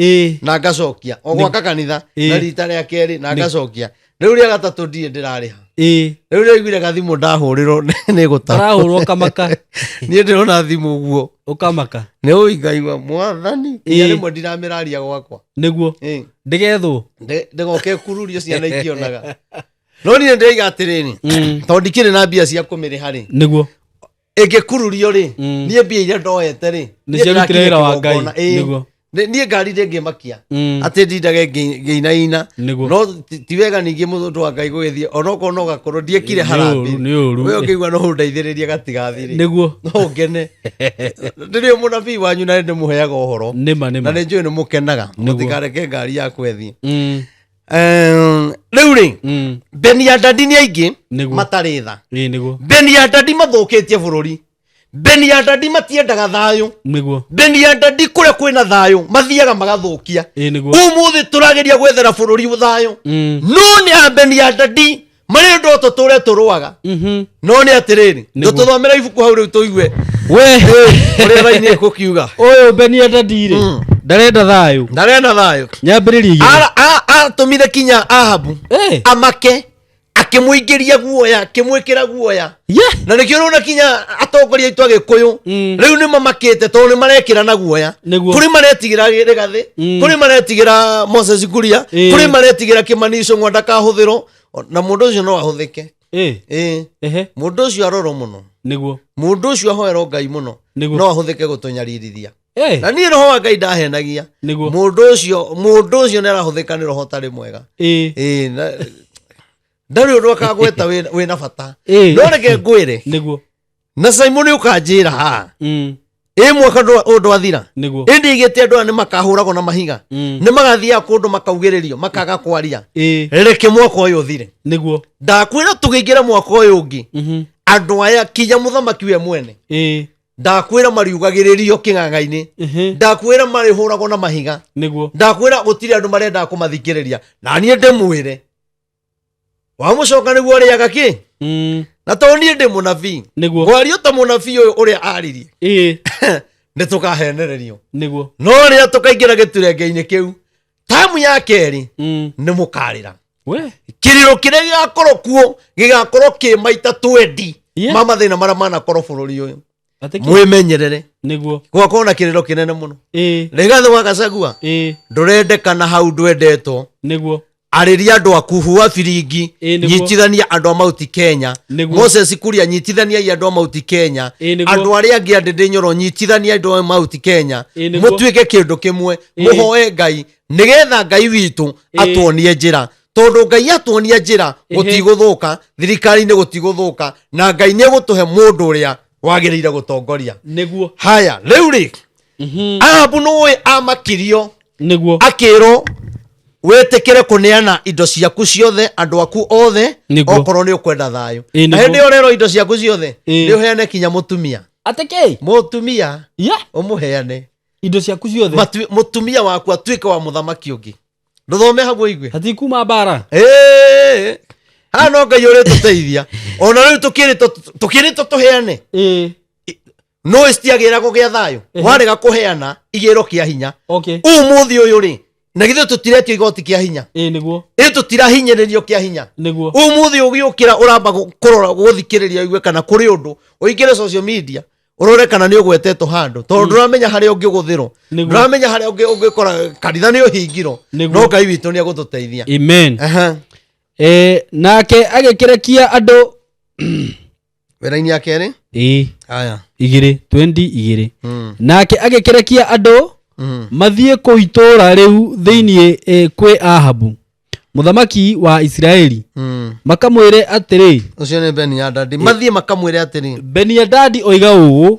na ngacokia o gwaka kanitha na rita rĩa kerĩ na ngacokia rĩu rĩa gatatũ ndirĩ ndĩrarĩha rĩu rĩaiguire gathimũ ndahũrĩrwo nĩ gũtarahũrwo kamaka niĩ ndĩrona thimũ ũguo ũkamaka nĩ ũigaigua mwathani nginya rĩmwe ndiramĩraria gwakwa nĩguo ndĩgethwo ndĩgoke kururio ciana ikĩonaga no niĩ ndĩraiga atĩrĩrĩ tondũ ndikĩrĩ na mbia cia kũmĩrĩha rĩ nĩguo ĩngĩkururio rĩ niĩ mbia iria ndoete rĩ nĩciarutire wĩra wa Ngai nĩguo niĩ ngari ndĩngĩmakia atĩ ndindage ngĩinaina no ti wega ningĩ mũndũ wa Ngai gũgĩthiĩ onokorwo no gakorwo ndiekire harambĩ we ũngĩigua no ũndeithĩrĩrie gatigathire nĩguo no ngene ndĩrĩ mũnabii wanyu na ndĩmũheaga ũhoro na nĩ njũĩ nĩ mũkenaga mũtikareke ngari yakwa ĩthiĩ rĩu rĩ Beni ya Dadi nĩ aingĩ matarĩ tha Beni ya Dadi mathũkĩtie bũrũri Beni ya Dadi matiendaga thayũ Beni ya Dadi kũrĩa kwĩna thayũ mathiaga magathũkia ũmũthĩ tũrageria gwethera bũrũri thayũ no nĩ a Beni ya Dadi marĩ ndoto tũrĩa tũrũaga no nĩ atĩrĩrĩ tũthomera ibuku hau rĩu tũigue we ũrĩa raini gũkiuga ũyũ Beni ya Dadi rĩ ndarenda thayũ nyambĩrĩria atũmire kinya Ahabu amake akĩmũingĩria guoya akĩmwĩkĩra guoya na nĩkĩo ũrona kinya atongoria aitũ Agĩkũyũ rĩu nĩ mamakĩte tondũ nĩ marekĩra na guoya kũrĩ maretigĩra Rigathĩ kũrĩ maretigĩra Moses Kuria kũrĩ maretigĩra Kimani Ichung'wa ndakahũthĩrwo na mũndũ ũcio no ahũthĩke mũndũ ũcio arorwo mũno mũndũ ũcio ahoerwo Ngai mũno no ahũthĩke gũtũnyarithia na niĩ roho wa Ngai ndahenagia mũndũ ũcio nĩ arahũthĩka nĩ roho tarĩ mwega ndarĩ ũndũ akagweta wĩna bata no reke ngwĩre na Simon ũkanjĩra ha mwaka ũndũ athira ĩndĩ igĩte andũ nĩ makahũragwo na mahiga nĩ magathiaga kũndũ makaugĩrĩrio makaga kwaria reke mwaka ũyũ ũthire ndakwĩra tũgĩingĩra mwaka ũyũ ũngĩ andũ aya kinya mũthamaki we mwene ndakwĩra mariugagĩrĩrio kĩng'ang'a-inĩ ndakwĩra marĩhũragwo na mahiga ndakwĩra gũtirĩ andũ marenda kũmathikĩrĩria na niĩ ndĩmwĩre wamũcoka nĩguo ũrĩaga kĩ na tondũ niĩ ndĩ mũnabii ngwario ta mũnabii ũyũ ũrĩa aririe nĩ tũkahenererio no rĩrĩa tũkaingĩra gĩturenge-inĩ kĩu tamu ya kerĩ nĩ mũkarĩra kĩrĩro kĩrĩa gĩgakorwo kuo gĩgakorwo kĩ maita 20 ma mathĩna marĩa manakorwo bũrũri ũyũ mwĩmenyerere gwakorwo na kĩrĩro kĩnene mũno Rigathĩ wa Gachagua ndũrendekana hau ndwendetwo arĩria andũ aku hua biringi nyitithania andũ a Mount Kenya Moses Kuria nyitithania andũ a Mount Kenya andũ arĩa angĩ a Ndĩndĩ Nyoro nyitithania andũ a Mount Kenya mũtuĩke kĩndũ kĩmwe mũhoe Ngai nĩgetha Ngai witũ atuonie njĩra tondũ Ngai atuonie njĩra gũtigũthũka thirikari-inĩ gũtigũthũka na Ngai nĩ egũtũhe mũndũ ũrĩa wagĩrĩire gũtongoria haya rĩu rĩ Ahabu nĩwe amakirio akĩrwo wĩtĩkĩre kũneana indo ciaku ciothe andũ aku othe okorwo nĩ ũkwenda thayũ na hĩndĩ ĩyo ũrerwo indo ciaku ciothe nĩ ũheane kinya mũtumia mũtumia ũmũheane indo ciaku ciothe mũtumia waku atuĩke wa mũthamaki ũngĩ ndũthome hau ũigue hatikuma mbara ha no Ngai ũrĩ tũteithia ona rĩu tũkĩrĩtwo tũheane no citiagĩragwo gĩa thayũ warega kũheana igĩrwo kĩa hinya ũmũthĩ ũyũ rĩ na githĩ tũtiretio igoti kĩa hinya tũtirahinyĩrĩrio kĩa hinya ũmũthĩ ũgĩũkĩra ũramba kũrora gũthikĩrĩria igue kana kũrĩ ũndũ ũingĩre social media ũrore kana nĩ ũgwetetwo handũ tondũ ndũramenya harĩa ũngĩgũthĩrwo ndũramenya harĩa ũngĩkora kanitha nĩ ũhingirwo no Ngai witũ nĩ egũtũteithia amen nake agĩkĩrekia andũ wĩra-inĩ ya kerĩ haya 2:22 nake agĩkĩrekia andũ mathiĩ kũu itũũra rĩu thĩinĩ kwĩ Ahabu mũthamaki wa Isiraeli makamwĩre atĩrĩ ũcio nĩ Beni ya Dadi mathiĩ makamwĩre atĩrĩ Beni ya Dadi oiga ũũ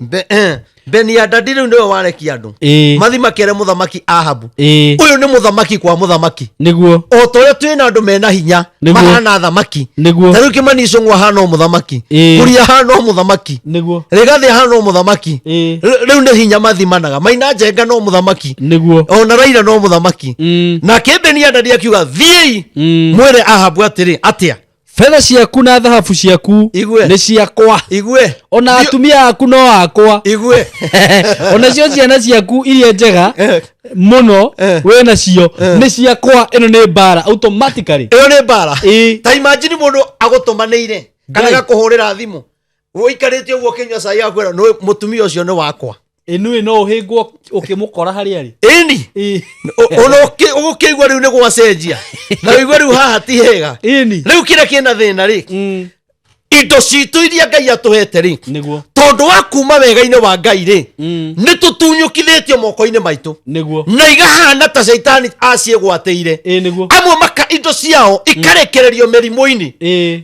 Beni-Hadadi riu niwe warekia andu mathi makere muthamaki Ahabu uyu ni muthamaki kwa muthamaki niguo o toria twina andu mena hinya mahana thamaki tariu Kimani Ichung'wa hana muthamaki Kuria hana muthamaki Rigathi hana muthamaki riu ni hinya mathimanaga Maina Njenga no muthamaki ona Raila no muthamaki na Beni-Hadadi akiuga thiei mwire Ahabu atiri atia fedha ciaku na thahabu ciaku ni ciakwa igwe ona atumia aku no akwa igwe ona cio ciana ciaku iria njega muno we nacio ni ciakwa ino ni bara automatically iyo ni bara ta imagine mundu agutumanire kana gakuhurira thimu uikarite uguo kinywa cai yakwira no mutumia ucio ni wakwa inu no uhingwo ukimukora hari ari ini ono ugukeigwa riu ni gwacenjia na wigwa riu haha ti hega riu kira kina thina ri indo citu iria Ngai atuhete ri tondu wa kuma wega-ini wa Ngai ri ni tutunyukithitio moko-ini maitu na igahana ta Saitani aciegwateire amwe maka indo ciao ikarekererio merimu-ini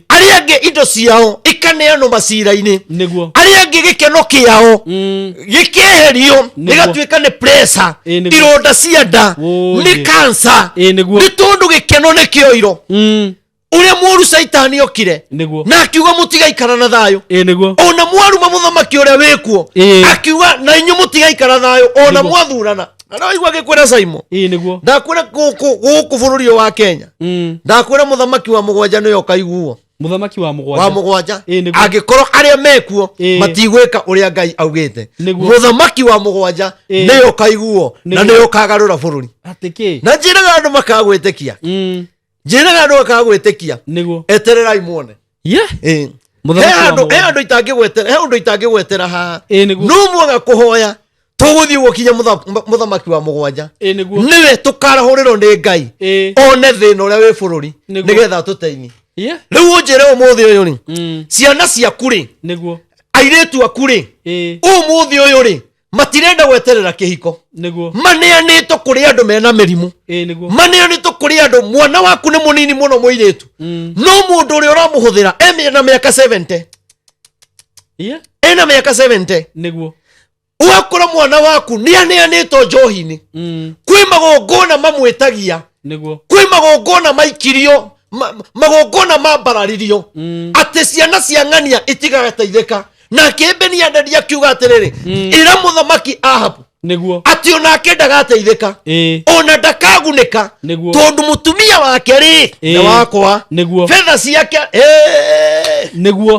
aria angi indo ciao ikaneanwo macira-ini aria angi gikeno kiao gikeherio igatuika ni pressure ironda cia nda ni cancer ni tondu gikeno ni kioiro uria mworu Saitani okire na akiuga mutigaikara na thayo ona mwaruma muthamaki uria wikuo akiuga na inyu mutigaikara thayo ona mwathurana no igwa gikwira Saimo ndakwira guku bururi wa Kenya ndakwira muthamaki wa mugwanja niyo kaiguo muthamaki wa mugwanja angikorwo aria mekuo matigwika uria Ngai augite muthamaki wa mugwanja niyo kaiguo na niyo kagarura bururi atiki na njiraga andu makagwitikia njiraga andu makagwitikia etererai muone he andu itangigwetera ha no mwaga kuhoya tuguthii gukinya muthamaki wa mugwanja niwe tukarahurirwo ni Ngai one thina uria wi bururi nigetha tuteithie riu unjire umuthi uyu ri ciana ciaku ri airetu aku ri umuthi uyu ri matirenda gweterera kihiko maneanitwo kuri andu mena mirimu maneanitwo kuri andu mwana waku ni munini muno muiretu no mundu uria uramuhuthira na miaka 70 ena miaka 70 uakora mwana waku ni aneanitwo njohi-ini kwi magongona mamwitagia kwi magongona maikirio magongona mambararirio ati ciana cia ng'ania itigagateithika na Beni-Hadadi akiuga atiriri ira muthamaki Ahabu ati onake ndagateithika ona ndakagunika tondu mutumia wake ri ni wakwa fedha ciake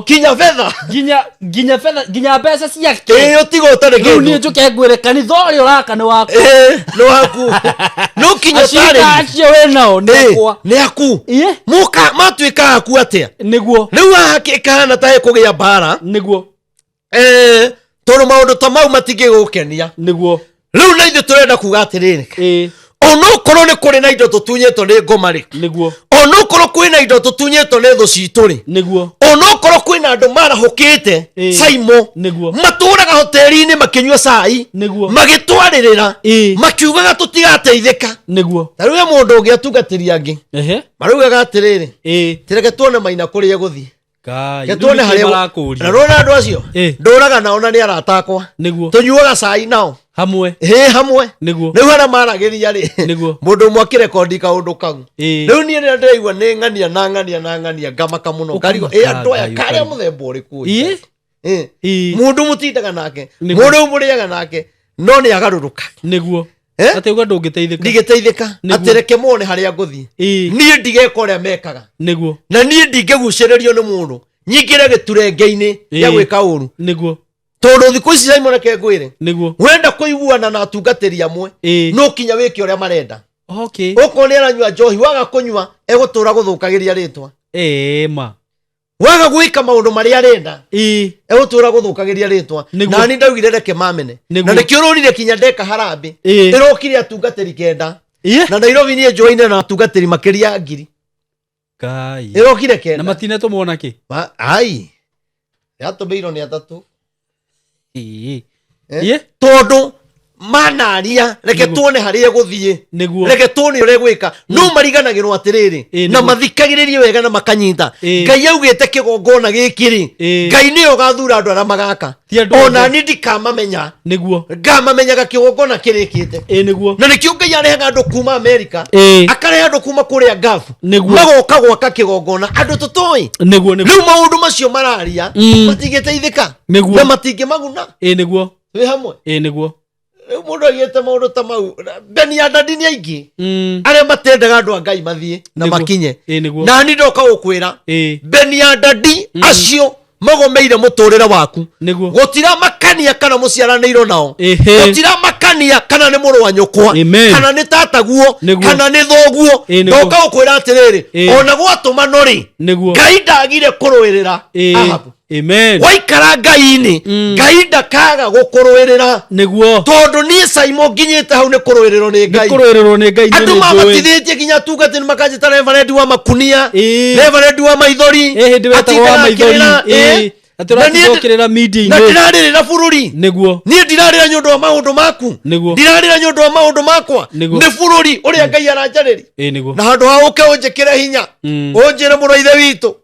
kinya fedha ginya mbeca ciake utigo utari kindu ni njuke ngwire kanitha uri uraka ni waku ni waku no kinya tari acio we nao ni wakwa ni aku muka matuika aku atia riu hakikana ta kugia bara tondu maundu ta mau matingigukenia riu na ithu turenda kuga atiriri onokorwo ni kuri na indo tutunyetwo ni ngoma ri onokorwo kwina indo tutunyetwo ni thu citu ri onokorwo kwina andu marahukite Saimo maturaga hoteli-ini makinyua cai magitwaririra makiugaga tutigateithika tariu mundu ungi atungatiria angi maraugaga atiriri tireke tuone Maina kuria guthii tuone haria na rona andu acio nduraga nao na ni arata akwa tunyuaga cai nao hamwe riu hana maragiria ri mundu umwe akirekondi kaundu kau riu nie ni ndiraigua ni ng'ania ngamaka muno ngarigo andu aya karia muthemba uriku mundu mutindaga nake mundu muriaga nake no ni agaruruka ati uga ndungiteithika ndigiteithika atireke mone haria nguthii nie ndigeka uria mekaga na nie ndingiguciririo ni mundu nyingire giturenge-ini ya gwika uru tondu thiku ici Simon reke ngwire wenda kuiguana na atungatiri amwe no kinya wiki uria marenda uko ni aranyua njohi waga kunyua egutura guthukagiria ritwa waga gwika maundu maria arenda egutura guthukagiria ritwa na ni ndaugire reke mamene na nikiururire kinya ndeka harambe irokire atungatiri kenda na Nairobi ni njoine na atungatiri makiria ngiri Kai irokire kenda na matine to mona ki ai yato beiro ni atatu tondu manaria reke tuone haria guthie reke tuone ure gwika no mariganagirwo atiriri na mathikagiririe wega na makanyita ngai augite kigongona gikiri ngai niyo gathura andu ara magaka ona ni ndikamamenya niguo ngamamenyaga kigongona kirikite niguo na nikio ngai arehaga andu kuma America akareha andu kuma kuria gafu magoka gwaka kigongona andu tutoi niguo riu maundu macio mararia matigiteithika na matingi maguna niguo we hamwe niguo mundu agite maundu ta mau Beni Adadi ni aingi aria matendaga andu a Ngai mathie na makinye na ni ndoka gukwira Beni Adadi acio magomeire muturire waku gutira makania kana muciaranirwo nao gutira makania kana ni muru wa nyukwa kana ni tataguo kana ni thoguo ndoka gukwira atiriri ona gwatuma nori Ngai ndagire kuruirira Ahabu amen waikara Ngai-ini Ngai ndakaga gukuruirira niguo tondu ni Simon nginyite hau ni kuruirirwo ni Ngai andu mabatithitie ginya tungati ni makanjita Reverend wa makunia Reverend wa maithori atinda maithori atirira meeting na ndirarira bururi niguo ni ndirarira nyundu wa maundu maku ndirarira nyundu wa maundu makwa ni bururi uria Ngai aranjariri na handu ha uke unjikire hinya unjire muru ithe witu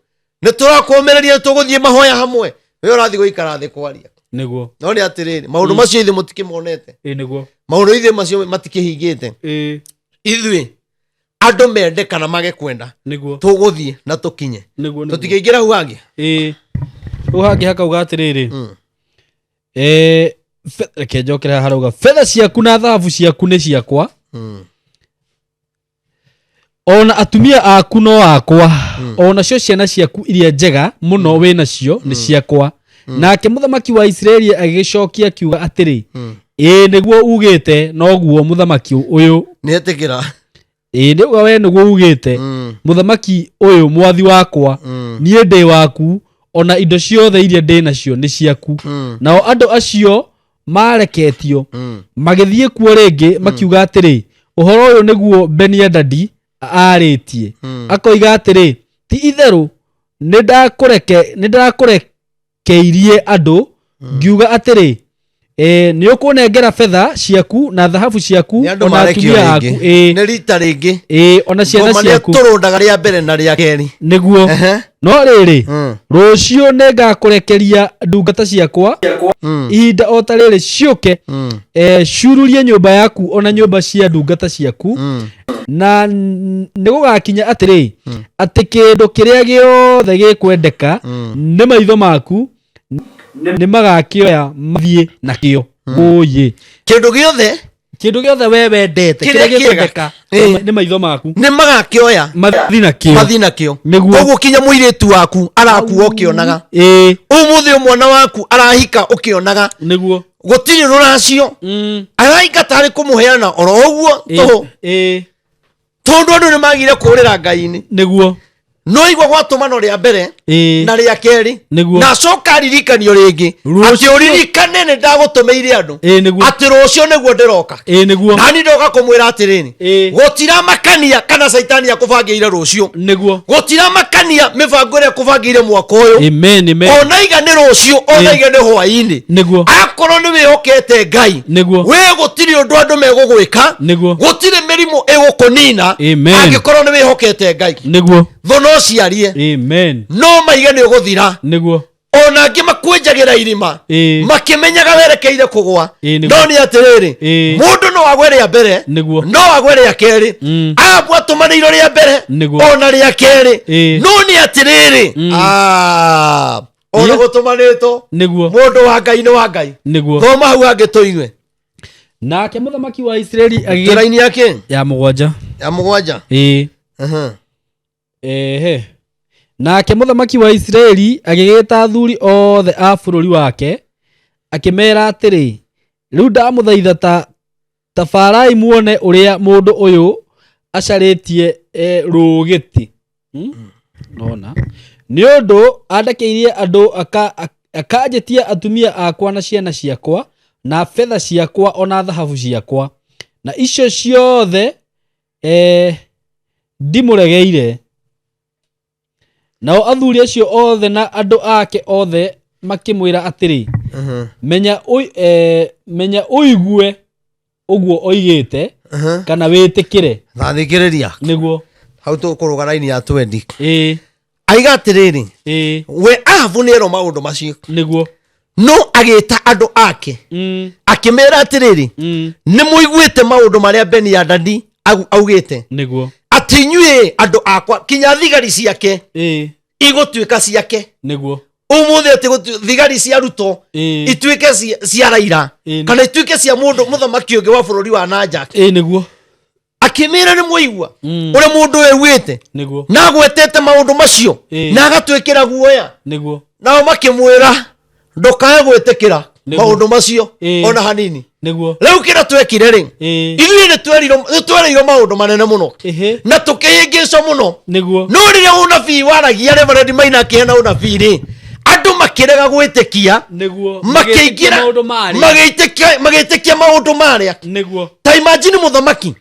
ni turakomereria tuguthie mahoya hamwe we urathi guikara thi kwaria niguo no ni atiriri maundu macio ithe mutikimonete niguo maundu ithe macio matikihingite ithui andu mende kana mage kwenda niguo tuguthie na tukinye tutikiingira hu hangi uhangi haka ugatiriri reke njokere harauga fedha ciaku na thahabu ciaku ni ciakwa ona atumia aku no akwa ona cio ciana ciaku iria njega muno we nacio ni ciakwa nake muthamaki wa Israeli agicokia kiuga atiri niguo ugite noguo muthamaki uyu ni etikira niguo we niguo ugite muthamaki uyu mwathi wakwa nie ndi waku ona indo ciothe iria ndi nacio ni ciaku nao andu acio mareketio magithie kuo ringi makiuga atiri uhoro uyu niguo Beni Adadi aritie akoiga atiri ti itheru ni ndakurekeirie andu ngiuga atiri ni ukunengera fedha ciaku na thahabu ciaku ona atumia aku ni rita ringi ona ciana ciaku turundaga ria mbere na ria keri niguo no riri rucio ningakurekeria ndungata ciakwa ihinda o ta riri ciuke cururie nyumba yaku ona nyumba cia ndungata ciaku na nigugakinya atiri ati kindu kiria giothe gikwendeka ni maitho maku ni magakioya mathie nakio oye kindu giothe we wendete kiria gikwendeka ni maitho maku ni magakioya mathi nakio koguo kinya muiritu waku arakuo ukionaga umuthi mwana waku arahika ukionaga niguo gutiri ruracio araika tari kumuheana oro uguo tondu andu ni magire kurira Ngai-ini niguo no igwa gwatumano ria mbere na ria keri na coka ririkanio ringi ati uririkane ni ndagutumeire andu ati rucio niguo ndiroka nani ndoka kumwira atiriri gutira makania kana saitani akubangiire rucio gutira makania mibango ria kubangiire mwaka uyu ona iga ni rucio ona iga ni hwaini akorwo ni wihokete Ngai we gutiri undu andu megugwika gutiri mirimo igukunina angikorwo ni wihokete Ngai thono ciarie amen no maige ni uguthira niguo ona angi makwenjagira irima makimenyaga werekeire kugwa no ni atiriri mundu no agwere ya mbere no agwere ya keri abwa tumaniro ria mbere ona ria keri no ni atiriri ona gutumanito mundu wa Ngai ni wa Ngai thoma hau angi tuinywe nake muthamaki wa Israeli agiraini yake ya mugwanja nake muthamaki wa Israeli agigita athuri othe a bururi wake akimera atiri riu ndamuthaitha tabarai muone uria mundu uyu acaritie rugiti nona ni undu andakeirie andu akanjitia atumia akwa na ciana ciakwa na fedha ciakwa ona thahabu ciakwa na icio ciothe ndimuregeire nao athuri acio othe na andu ake othe makimwira atiri menya uigue Uguo oigite kana witikire thathikireria niguo hau tukuruga raini ya 20 aiga atiriri we avu nero maundu macio niguo no agita andu ake akimera atiriri ni muiguite maundu maria Beni ya Dadi augite niguo atinyue andu akwa kinya thigari ciake igutwika ciake niguo umuthi ati thigari cia ruto itwike cia Raila kana itwike cia mundu muthamaki ungi wa bururi wa nanja niguo akimira ni muigua ure mundu ewite niguo na gwetete maundu macio na agatwikira guoya niguo nao makimwira ndokae gwetekira maundu macio ona hanini niguo riu kira twekire ri ithuĩ nĩ twerirwo maundu manene muno na tukihingicwo muno niguo no riria unabii waragia Reverend Maina akihena unabii ri andu makirega gwitikia niguo makiingira magitikia maundu maria niguo ta imagine muthamaki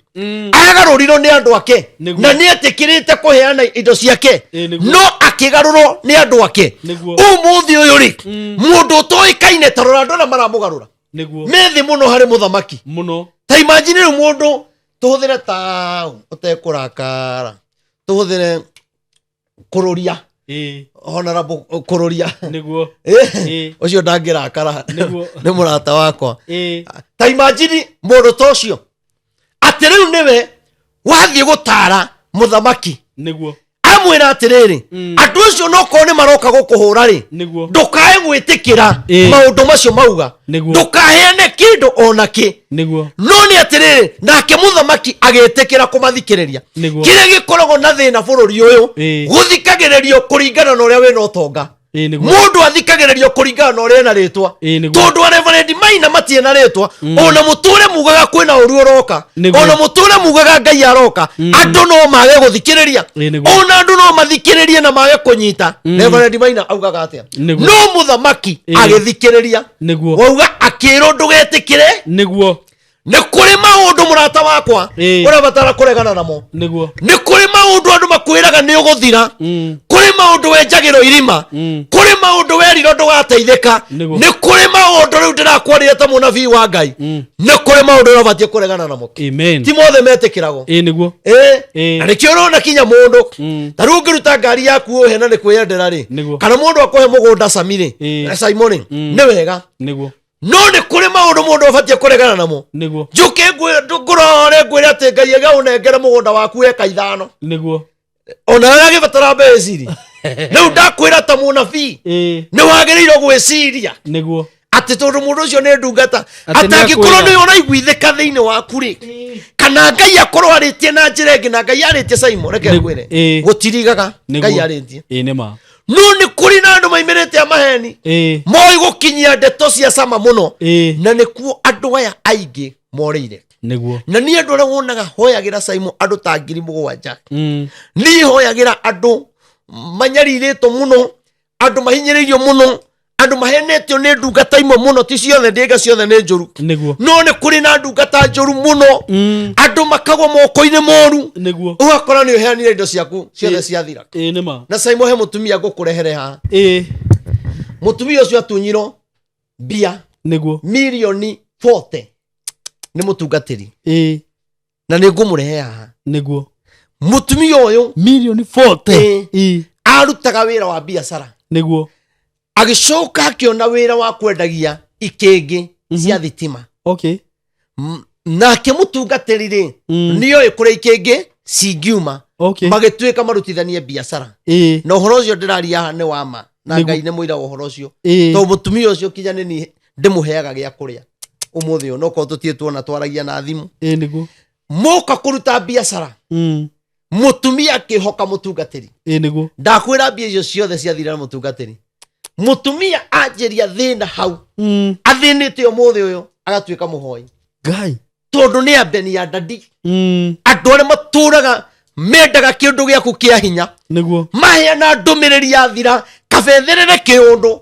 agarurirwo ni andu ake na ni atikirite kuheana indo ciake no akigarurwo ni andu ake umuthi uyu ri mundu toikaine tarora andu na maramugarura methi muno hari muthamaki muno ta imagine ru mundu tuhuthire ta utekurakara tuhuthire kururia honorable kururia niguo ucio ndangirakara ni murata wakwa ta imagine mundu tocio ati riu niwe wathie gutara muthamaki niguo amwira atiriri andu acio no ko ni maroka gukuhura ri ndukae gwitikira maundu macio mauga ndukaheane kindu onaki niguo no ni atiriri nake muthamaki agetikira kumathikiriria kire gikoragwo na thina bururi uyu guthikagiririo kuringana na uria wina utonga mundu athikagiririo kuringana na uria ena ritwa tondu Reverend Maina matie na ritwa ona muture mugaga kwina uri uroka ona muture mugaga Ngai aroka andu no mage guthikiriria ona andu no mathikiririe na mage kunyita Reverend Maina augaga atia no muthamaki agithikiriria wauga akiro ndugetikire niguo ni kuri maundu murata wakwa urabatara kuregana namo niguo ni kuri maundu andu makwiraga ni uguthira kuri maundu wenjagiro irima kuri maundu weriro ndugateithika ni kuri maundu riu ndirakwarire ta munabii wa Ngai ni kuri maundu urabatie kuregana namo amen ti mothe metikiragwo niguo na nikio urona kinya mundu taru ngiruta ngari yaku uhena ni kwiyendera ri kana mundu akohe mugunda Samiri Simon ni wega niguo no ni kuri maundu mundu abatie kuregana namo niguo njuke ngurore ngwire ati Ngai agaunengere mugunda waku eka 5 niguo ona ara gibatara beciri riu ndakwira ta munabii ni wagirirwo gwiciria niguo ati tondu mundu ucio ni ndungata atangikorwo ni uraiguithika thiini waku ri kana Ngai akorwo aritie na njira ingi na Ngai aritie Simon reke ngwire gutirigaga Ngai aritie nima no ni kuri na andu maimirite amaheni moi gukinyia ndeto cia sama muno na nikuo andu aya aingi morire niguo na ni andu aria wonaga hoyagira Simon andu ta 7,000 ni hoyagira andu manyariritwo muno andu mahinyiririo muno andu mahenetio ni ndungata imwe muno ti ciothe ndiga ciothe ni njuru no ni kuri na ndungata njuru muno andu makagwo moko-ini moru ugakora ni uheanire indo ciaku ciothe ciathira na Simon he mutumia ngukurehere ha mutumia ucio atunyiro mbia milioni 40 ni mutungatiri na ni ngumurehe haha mutumia uyu milioni 40 arutaga wira wa biashara agicoka akiona wira wa kwendagia ikingi cia thitima nake mutungatiri ri niyo ikure ikingi cingiuma magitwika marutithanie biashara na uhoro ucio ndiraria haha ni wama na Ngai ni muira uhoro ucio to mutumia ucio kinya ni ndimuheaga gia kuria umuthi no ko tutie tuona twaragia na thimu moka kuruta biashara mutumia akihoka mutungatiri ndakwira mbia icio ciothe ciathira mutungatiri mutumia anjeria thina hau athinite umuthi uyu agatwika muhoi Ngai tondu ni Beni ya Dadi andu aria maturaga mendaga kindu giaku kia hinya maheana ndumiriri ya thira kabetherere kiundu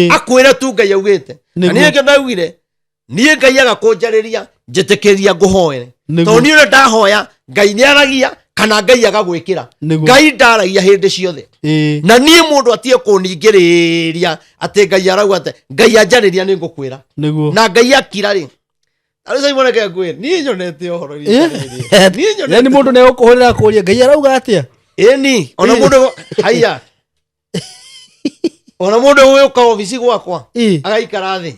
akwira tu Ngai augite na niĩ ndaugire niĩ Ngai agakunjariria njitikiria nguhoere tondu niĩ ura ndahoya Ngai ni aragia kana Ngai agagwikira Ngai ndaragia hindi ciothe na niĩ mundu atie kuningiriria ati Ngai arauga ati Ngai anjariria ni ngukwira na Ngai akira ri ari Simon ke ngwire ni nyonete ohoro ni yani mundu ne ukuhurira kuria ngai arauga atia ni ona mundu haya ona mundu uyu ka ofisi gwakwa agaikara thi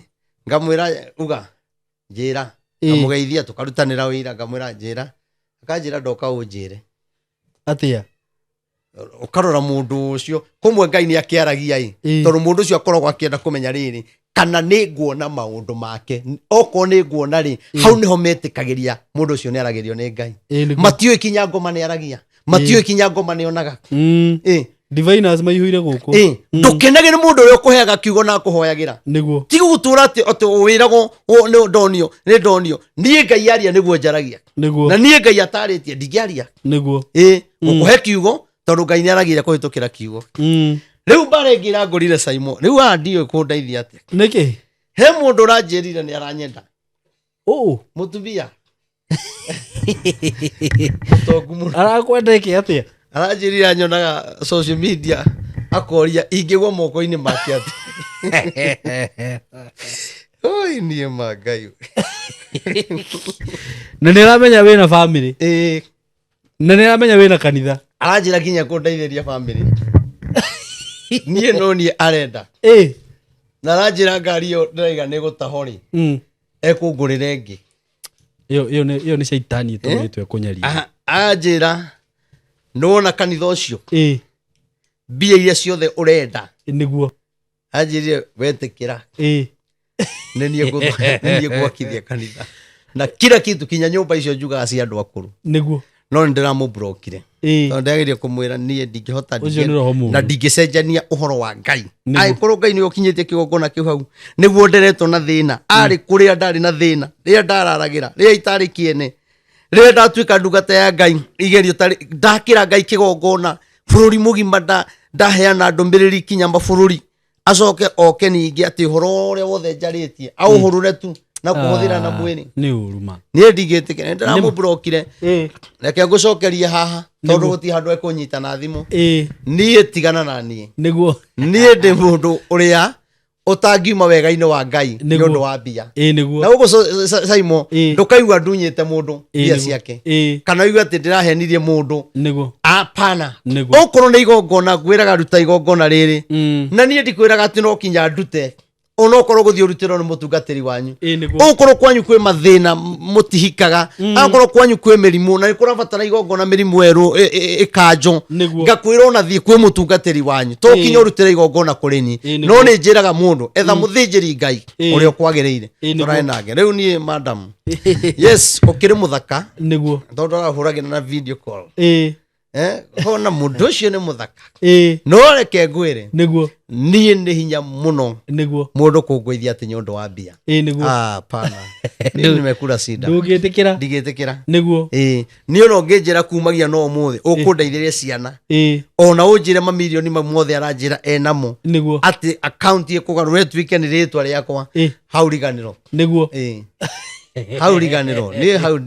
ngamwira uga njira ngamugeithia tukarutanira wira ngamwira njira akanjira ndoka unjire atia ukarora mundu ucio kumwe ngai ni akiaragia tondu mundu ucio akoragwo akienda kumenya riri kana ni nguona maundu make oko ni nguona ri hau niho metikagiria mundu ucio ni aragirio ni ngai matiyo kinya ngoma ni aragia matiyo kinya ngoma ni onaga diviners maihũire gũkũ ndũkenage nĩ mũndũ ũrĩa ũkũheaga kiugo na kũhoyagĩra nĩguo ti gũtũra atĩ wĩragwo nĩ ndonio niĩ ngai aria nĩguo njaragia nĩguo na niĩ ngai atarĩtie ndingĩaria nĩguo gũkũhe kiugo tondũ ngai nĩ aragĩire kũhĩtũkĩra kiugo rĩu mbara ĩngĩ ĩrangũrire Simon rĩu haha ndiũĩ kũndeithia atĩa nĩkĩ he mũndũ ũranjĩrire nĩ aranyenda mũtumia mũtongu mũno arakwenda ĩkĩ atĩa aranjĩrire anyonaga social media akoria ingĩgwa moko-inĩ make atĩ oi niĩ mangai na nĩ aramenya wĩna family na nĩ aramenya wĩna kanitha aranjĩra nginya kũndeithĩria family niĩ no niĩ arenda na aranjĩra ngari ĩyo ndĩraiga nĩ gũtaho rĩ ekũngũrĩre ĩngĩ ĩyo nĩ caitani ĩtũmĩtwo ĩkũnyaria anjĩra nona kanitha ũcio mbia iria ciothe ũrenda nĩguo anjĩrire wetĩkĩra nĩ niĩ ngwakithia kanitha na kila kitu kinya nyũmba icio njugaga cia andũ akũrũ nĩguo no nĩ ndĩramũbrokire tondũ ndagĩrĩire kũmwĩra niĩ ndingĩhota na ndingĩcenjania ũhoro wa ngai angĩkorwo ngai nĩwe ũkinyĩtie kĩgongona kĩu hau nĩguo nderetwo na thĩna arĩ kũrĩa ndarĩ na thĩna rĩrĩa ndararagĩra rĩrĩa itarĩ kĩene rĩrĩa ndatuĩka ndungata ya ngai igerio ndakĩra ngai kĩgongona bũrũri mũgima ndaheana ndũmĩrĩri kinya mabũrũri acoke oke ningĩ atĩ ũhoro ũrĩa wothe njarĩtie aũhũrũre tu na kũhũthĩra na mwĩrĩ nĩ ũru ma niĩ ndingĩtĩkĩra nĩ ndĩramũbrokire reke ngũcokerie haha tondũ gũtirĩ handũ ekũnyita na thimũ niĩ tigana na niĩ nĩguo niĩ ndĩ mũndũ ũrĩa ũtangiuma wega-inĩ wa ngai nĩ ũndũ wa mbia na ũguo Simon ndũkaigua ndunyĩte mũndũ mbia ciake kana uigua atĩ ndĩrahenirie mũndũ apana okorwo nĩ igongona ngwĩraga ruta igongona rĩrĩ na niĩ ndikwĩraga atĩ no kinya ndute onokorwo gũthiĩ ũrutĩrwo nĩ mũtungatĩri wanyu okorwo kwanyu kwĩ mathĩna mũtihikaga akorwo kwanyu kwĩ mĩrimũ na nĩ kũrabatara igongona mĩrimũ erũ ĩkanjwo ngakwĩra ona thiĩ kwĩ mũtungatĩri wanyu to kinya ũrutĩre igongona kũrĩ niĩ no nĩ njĩraga mũndũ etha mũthĩnjĩri ngai ũrĩa ũkwagĩrĩire tũrae nake rĩu niĩ madam yes ũkĩrĩ mũthaka nĩguo tondũ arahũragĩra na video call hona mũndũ ũcio nĩ mũthaka no reke ngwĩre nĩguo niĩ nĩ hinya mũno nĩguo mũndũ kũngũithia atĩ nĩ ũndũ wa mbia nĩguo pana niĩ nimekura cida ndũngĩtĩkĩra ndigĩtĩkĩra nĩguo niĩ ona ũngĩnjĩra kumagia no ũmũthĩ ũkũndeithĩria ciana ona ũnjĩre mamirioni mau mothe aranjĩra enamo nĩguo atĩ akaunti ĩkũgarũre ĩtuĩke nĩ rĩtwa rĩakwa hau riganĩro nĩguo hau riganĩro niĩ hau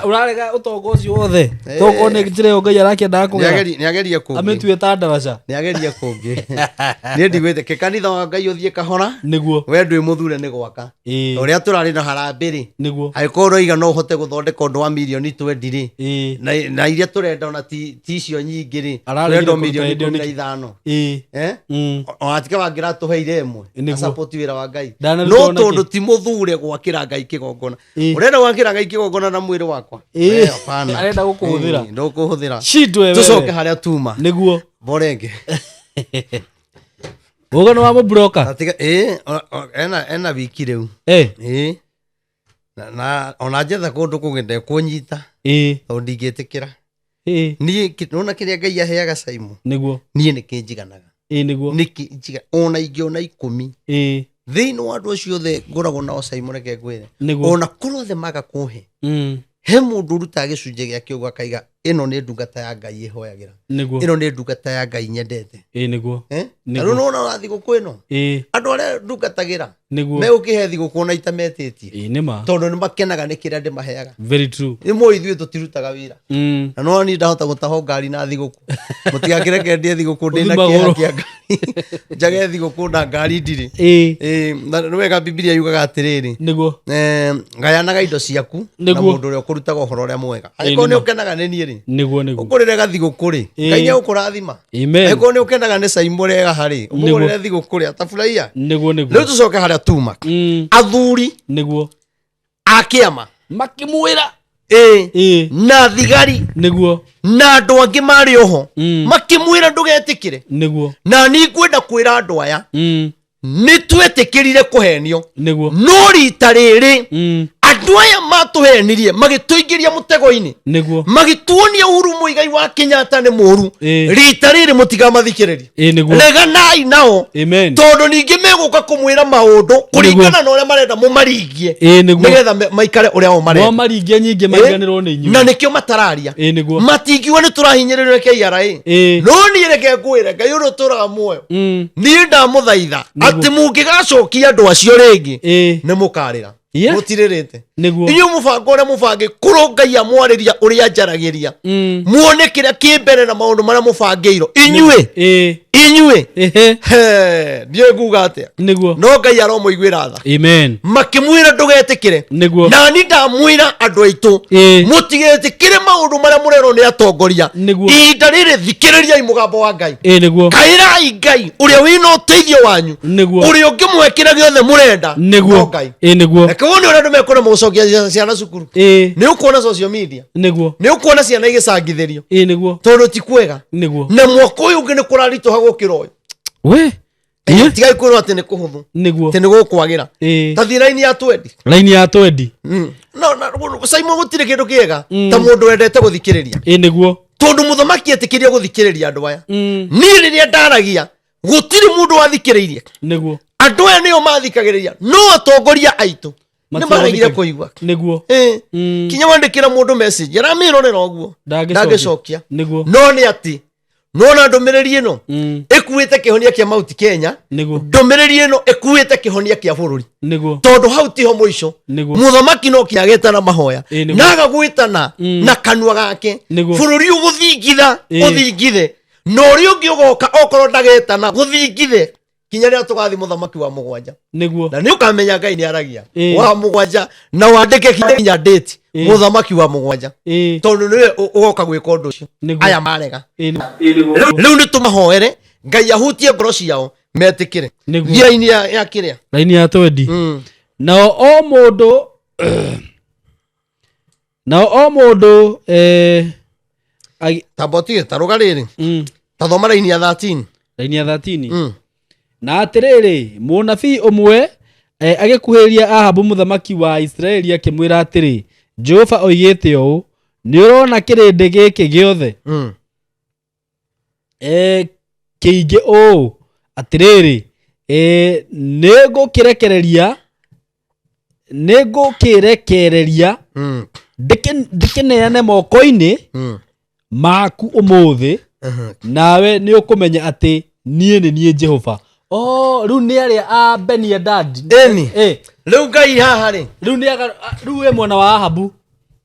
ũrarega ũtongo ũcio wothe toko nĩ njĩra ĩyo ngai arakĩendaga kũgera nĩageria kũngĩ amĩtue ta ndaraca nĩageria kũngĩ niĩ ndigwĩtĩkia kanitha wa ngai ũthiĩ kahora nĩguo we ndwĩ mũthure nĩ gwaka ũrĩa tũrarĩ na harambĩ-rĩ nĩguo angĩkorwo ũroiga no ũhote gũthondeka ũndũ wa mirioni 20-rĩ na iria tũrenda ona ti icio nyingĩ-rĩ tũrenda mirioni 15 onatika wangĩratũheire ĩmwe acapoti wĩra wa ngai no tondũ ti mũthure gwakĩra ngai kĩgongona ũrenda gwakĩra ngai kĩgongona na mwĩrĩ wakwa arenda gũkũhũthĩra ndũkũhũthĩra tũcoke harĩa tuma nĩguo borenge ũgano wa mũbroka ena wiki rĩu na ona njetha kũndũ kũgenda kũnyita tondũ ndingĩtĩkĩra niĩ nona kĩrĩa ngai aheaga Simon nĩguo niĩ nĩkĩnjiganaga nĩkĩnjiga ona ingĩona 10 thĩinĩ wa andũ acio othe ngoragwo nao Simon reke ngwĩre ona korwo othe maga kũhe he mũndũ ũrutaga gĩcunjĩ gĩake ũguo akaiga ino nä ndungata ya Ngai ihoyagira niguo ino nä ndungata ya Ngai nyendete niguo niguo no na thigå kå ino andå arä a ndungatagira megå kä he thigå kå na itametä tie tondå nä makenaga nä kä rä a ndä maheaga nä må ithuä tå tirutaga wä ra na no ni ndahota gå taho ngari na thigå kå må tigakä reke ndie thigå kå ndä na kä ha kä a ngari njage thigå kå na ngari ndirä nä wega Bibilia yugaga atä rä rä ngayanaga indo ciaku na må ndå å rä a å kå rutaga å horo å rä a mwega angä korwo nä å kenaga nä niä rä å kå rä rega thigå kå rä Ngai nä gå kå rathima angä korwo nä å kenaga nä cai må rega harä å må gå rä re thigå kå rä a taburaia rä u tå coke harä a tuma athuri akä ama makä mwä ra na thigari na andå angä marä oho makä mwä ra ndå getä kä re na nä ngwenda kwä ra andå aya nä twätä kä rire kå henio no rita rä rä andå aya matå henirie magä tå ingä ria må tego-inä magä tuonia Uhuru Muigai wa Kenyatta nä må ru rita rä rä må tigamathikä rä ria reganai nao tondå ningä megå ka kå mwä ra maå ndå kå ringana na å rä a marenda må maringie nä getha maikare å rä a o marenda na nä kä o matararia matingiuga nä tå rahinyä rä rä KRA no niä reke ngwä re Ngai å rä å tå raga muoyo niä ndamå thaitha atä må ngä gacokia andå acio rä ngä nä må karä ra må tirä rä te inyuä må bango å rä a må bangä kå rå Ngai amwarä ria å rä a njaragä ria muone kä rä a kä mbere na maå ndå marä a må bangä irwo inyuä ndiå nguga atä no Ngai aromå iguä ra tha makä mwä ra ndå getä kä re nani ndamwä ra andå aitå må tigetä kä re maå ndå marä a må rerwo nä atongoria ihinda rä rä thikä rä riai må gambo wa Ngai kaä rai Ngai å rä a wä na å teithio wanyu å rä a å ngä mwekä ra gä othe må renda no Ngai reke wone å rä a andå mekå må cokia ciana cukuru nä å kuona social media nä å kuona ciana igä cangithä rio tondå ti kwega na mwaka å yå å ngä nä kå raritå ha gå kä ra å yå tigai kwä rwo atä nä kå hå thå atä nä gå kwagä ra ta thiä raini ya twendi Simon gå tirä kä ndå kä ega ta må ndå wendete gå thikä rä ria tondå må thamaki etä kä ria gå thikä rä ria andå aya niä rä rä a ndaragia gå tirä må ndå wathikä rä irie andå aya nä o mathikagä rä ria no atongoria aitå nä maregire kå igua kinya wandä kä ra må ndå message aramä rorera å guo ndangä cokia no nä atä nona ndå mä rä ri ä no ä kuä te kä honia kä a Mount Kenya ndå mä rä ri ä no ä kuä te kä honia kä a bå rå ri tondå hau tiho må ico må thamaki no kä agetana mahoya na agagwä tana na kanua gake bå rå ri å gå thingitha å thingithe na å rä å ngä å goka okorwo ndagetana gå thingithe kinya rä a tå gathi må thamaki wa mũgwanja na nä å kamenya Ngai nä aragia wa mũgwanja na wandä ke kinya date må thamaki wa mũgwanja tondå nä å goka gwä ka å ndå å cio aya marega rä u nä tå mahoere Ngai ahutie ngoro ciao metä kä re thia-inä ya kä rä a raini ya twendi nao o må ndå tambotige ta rå ga rä rä ta thoma raini ya 13 na atä rä rä må nabii å mwe agä kuhä ria Ahabu må thamaki wa Isiraeli akä mwä ra atä rä Jehova oigä te å nä å rona kä rä ndä gä kä gä othe kä ingä å atä rä rä nä ngå kä rekereria ndä kä neane moko-inä maku å må thä nawe nä å kå menya atä niä nä niä Jehova rä u nä arä a Beni-Hadadi rä u Ngai haha rä rä u mwena wa Ahabu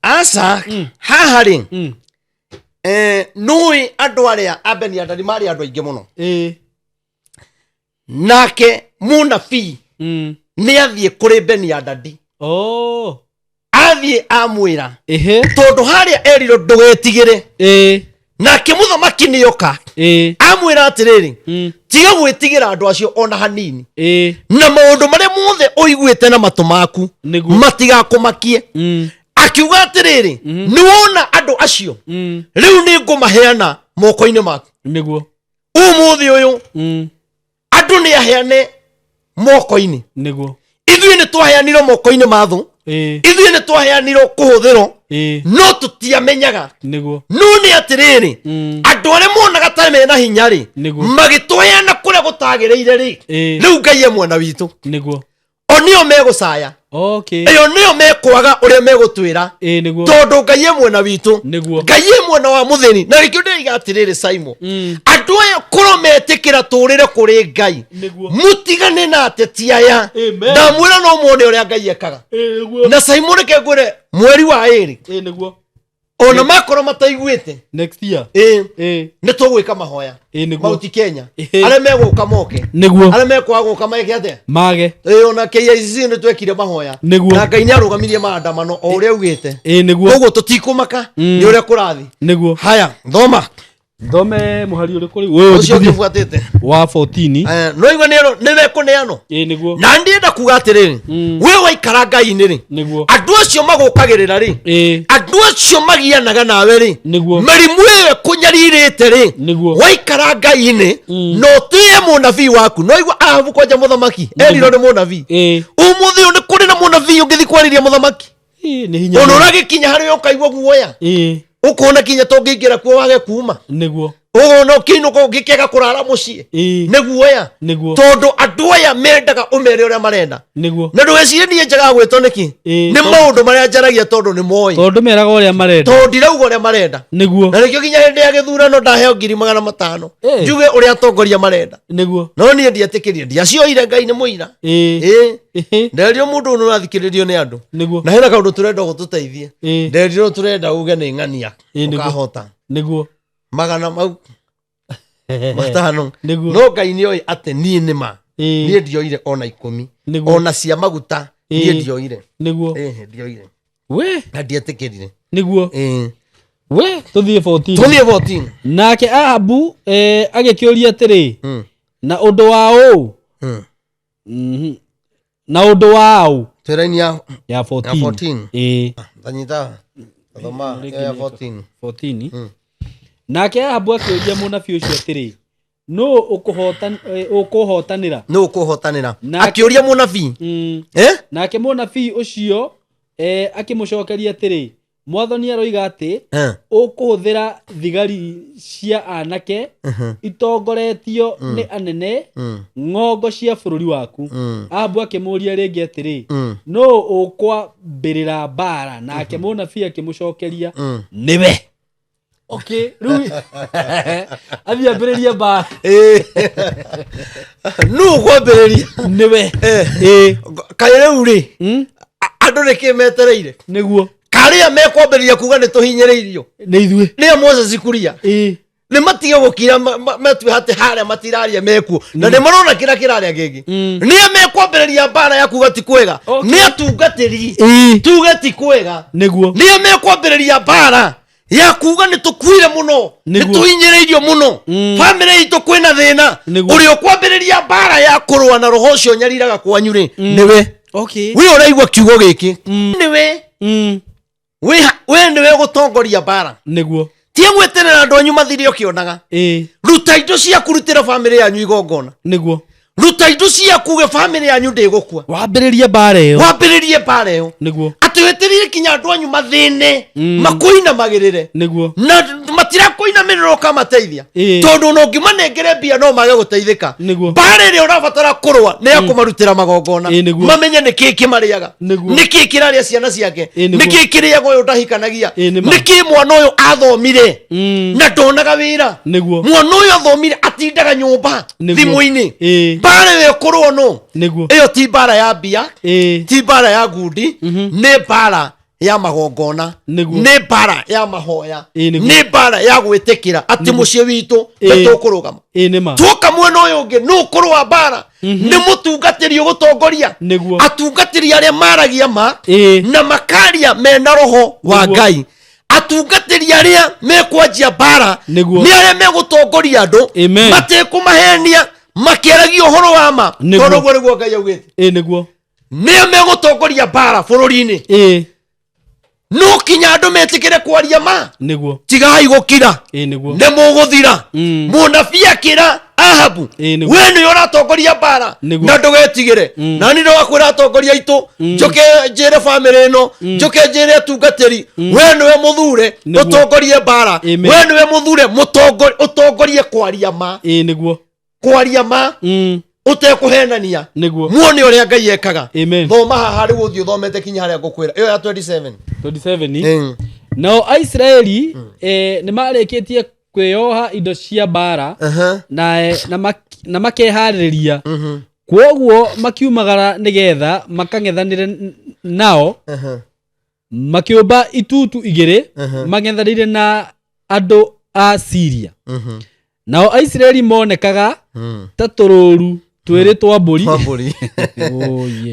aca haha rä nä andå arä a Beni-Hadadi marä andå aingä må no nake må nabii nä athiä kå rä Beni-Hadadi athiä amwä ra tondå harä a erirwo ndå getigä re nake må thamaki nä oka amwä ra atä rä rä tiga gwä tigä ra andå acio ona hanini na maå ndå marä a mothe å iguä te na matå maku matigakå makie akiuga atä rä rä nä wona andå acio rä u nä ngå maheana moko-inä maku å må thä å yå andå nä aheane moko-inä ithuä nä twaheanirwo moko-inä ma thå ithuä nä twaheanirwo kå hå thä ro no tå tiamenyaga no nä atä rä rä andå arä a monaga tarä mena hinya rä magä twaheana kå rä a gå tagä rä ire rä rä u Ngai e mwena witå onio megũcaya eyo nĩyo mekwaga ũrĩa megũtwĩra tondũ Ngai e mwena witũ Ngai e mwena wa mũthĩni na rĩkĩo ndĩraiga atĩrĩrĩ Simon andũ aya korwo metĩkĩra tũrĩre kũrĩ Ngai mũtigane na ateti aya ndamwĩra no muone ũrĩa Ngai ekaga na Simon reke ngwĩre mweri wa ĩrĩ ona makorwo mataiguĩte next year nĩ tũgwĩka mahoya Mount Kenya arĩa megũka moke arĩa mekwaga gũka meke atĩa mage ona KICC nĩ twekire mahoya na Ngai nĩ arũgamirie maandamano o ũrĩa ugĩte ũguo tũtikũmaka nĩ ũrĩa kũrathi haya thome muhari ũrĩkũ rĩu wewe ũcio ũkĩbuatĩte wa 14 no igua nĩ mekũneanwo na ndĩenda kuga atĩrĩrĩ we waikara Ngai-inĩ rĩ andũ acio magũkagĩrĩra rĩ andũ acio magianaga nawe rĩ mĩrimũ ĩyo kũnyarirĩte rĩ waikara Ngai-inĩ no tĩe mũnabii waku no igua Ahabu kwanja mũthamaki erirwo nĩ mũnabii ũmũthĩ ũyũ nĩ kũrĩ na mũnabii ũngĩthi kwarĩria mũthamaki ona ũragĩkinya harĩa ũkaigua guoya ukona kinya tongĩingĩra kuo wage kuma nĩguo no kĩinũka ũngĩkĩaga kũrara mũciĩ nĩguo ya tondũ andũ aya mendaga ũmere ũrĩa marenda na ndũgecirie niĩ njaga gwĩtwo nĩkĩ nĩ maũndũ marĩa njaragia tondũ nĩ moĩ tondũ meraga ũrĩa marenda tondũ ndirauga ũrĩa marenda na nĩkĩo kinya hĩndĩ ya gĩthurano ndaheo 500 njuge ũrĩa atongoria marenda no niĩ ndietĩkĩrire ndiacioire Ngai nĩ mũira nderirwo mũndũ ũyũ ũrathikĩrĩrio nĩ andũ na hena kaũndũ tũrenda gũtũteithie nderirwo tũrenda uge nĩ ng'ania ũkahota magana mau matano no Ngai nĩ oĩ atĩ niĩ nĩma niĩ ndioire ona 10 ona cia maguta niĩ ndioire ndioire we na ndietĩkĩrire nĩguo we tũthiĩ 14 nake Ahabu agĩkĩũria atĩrĩ na ũndũ wa ũũ na ũndũ wa ũũ twĩra-inĩ ya 14 thanyita thoma ya 14 nake Ahabu akĩũria mũnabii ũcio atĩrĩ no ũkũhotanĩra akĩũria mũnabii nake mũnabii ũcio akĩmũcokeria atĩrĩ Mwathani aroiga atĩ ũkũhũthĩra thigari cia anake itongoretio nĩ anene ng'ongo cia bũrũri waku Ahabu akĩmũria rĩngĩ atĩrĩ no ũkwambĩrĩra mbara nake mũnabii akĩmũcokeria nĩwe rĩu athiambĩrĩria mbara nũ ũkwambĩrĩria nĩwe kaĩ rĩu rĩ andũ nĩkĩ metereire nĩguo karĩa mekwambĩrĩria kuga nĩ tũhinyĩrĩirio nĩ ithuĩ nĩyo Moses Kuria nĩ matige gũkira matue hatĩ harĩa matiraria mekuo na nĩ marona kĩrĩa kĩrarĩa kĩngĩ nĩyo mekwambĩrĩria mbara ya kuga ti kwega nĩ atungatĩri tuge ti kwega nĩguo nĩyo mekwambĩrĩria mbara ya kuga nĩ tũkuire mũno nĩ tũhinyĩrĩirio mũno bamĩrĩ itũ kwĩna thĩna ũrĩa ũkwambĩrĩria mbara ya kũrũa na roho ũcio nyariraga kwanyu rĩ nĩwe we ũraigua kiugo gĩkĩ nĩwe we nĩwe gũtongoria mbara nĩguo tie gwĩterera andũ anyu mathire ũkĩonaga ruta indo ciaku rutĩra bamĩrĩ yanyu igongona nĩguo ruta indo ciaku ge bamĩrĩ yanyu ndĩgũkua wambĩrĩrie mbara ĩyo nĩguo atĩ wetereire kinya andũ anyu mathĩne makũinamagĩrĩre nĩguo na matirakũinamĩrĩra ũkamateithia tondũ no ngimanengere mbia no mage gũteithĩka mbara ĩrĩa ũrabatara kũrũa nĩ ya kũmarutĩra magongona mamenye nĩkĩĩ kĩmarĩaga nĩkĩĩ kĩrarĩa ciana ciake nĩkĩĩ kĩrĩaga ũyũ ndahikanagia nĩkĩĩ mwana ũyũ athomire na ndonaga wĩra mwana ũyũ athomire atindaga nyũmba thimũ-inĩ mbara ĩyo kũrũa no ĩyo ti mbara ya mbia ti mbara ya ngundi nĩ mbara ya magongona nĩ mbara ya mahoya nĩ mbara ya gwĩtĩkĩra atĩ mũciĩ witũ nĩtũkũrũgama tuoka mwena ũyũ ũngĩ nũ kũrũa mbara nĩ mũtungatĩri ũgũtongoria atungatĩri arĩa maragia ma na makaria mena roho wa Ngai atungatĩri arĩa mekwanjia mbara nĩ arĩa megũtongoria andũ matekũmahenia makĩaragia ũhoro wa ma tondũ guo nĩguo Ngai augĩte nĩguo nĩo megũtongoria mbara bũrũri-inĩ no kinya andũ metĩkĩre kwaria ma nĩguo tigai gũkira nĩ mũgũthira mũnabii akĩra Ahabu we nĩwe ũratongoria mbara na ndũgetigĩre na niĩ ndĩrakwĩra atongoria aitũ njoke njĩre bamĩrĩ ĩno njoke njĩre atungatĩri we nĩwe mũthure ũtongorie mbara we nĩwe mũthure ũtongorie kwaria ma nĩguo kwaria ma utekuhenania muone uria Ngai ekaga thoma haha riu uthio thomete kinya haria ngukwira iyo ya 27 no Aisraeli ni marikitie kweyoha indo cia bara na makehariria kwoguo makiumagara nigetha makang'ethanire nao makiumba itutu igiri mag'ethanire na andu a Syria nao Aisraeli monekaga ta tururu twiri twa mburi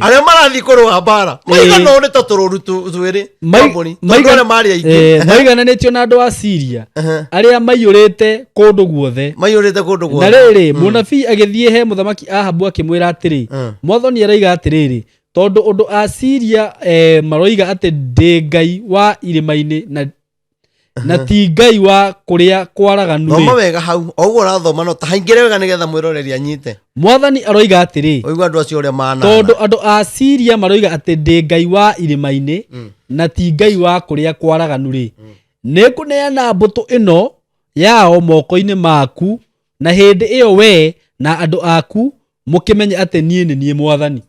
aria marathi kurwa bara maigana ni ta tururu twiri twa mburi maigana mari aingi maigana netio na andu a Syria aria maiyurite kundu guothe na riri munabii agithie he muthamaki Ahabu akimwira atiri Mwathani araiga atiriri tondu undu a Syria maroiga ati ndi Ngai wa irimaini na ti Ngai wa kuria kwaraganu thoma wega hau oguo rathoma no ta haingire wega nigetha mwiroreri anyite Mwathani aroiga atiri oigwa andu acio uria maana tondu andu a Syria maroiga ati ndi Ngai wa irimaini na ti Ngai wa kuria kwaraganu ri nikuneana mbutu ino yao moko-ini maku na hindi iyo we na andu aku mukimenye ati nie ni Mwathani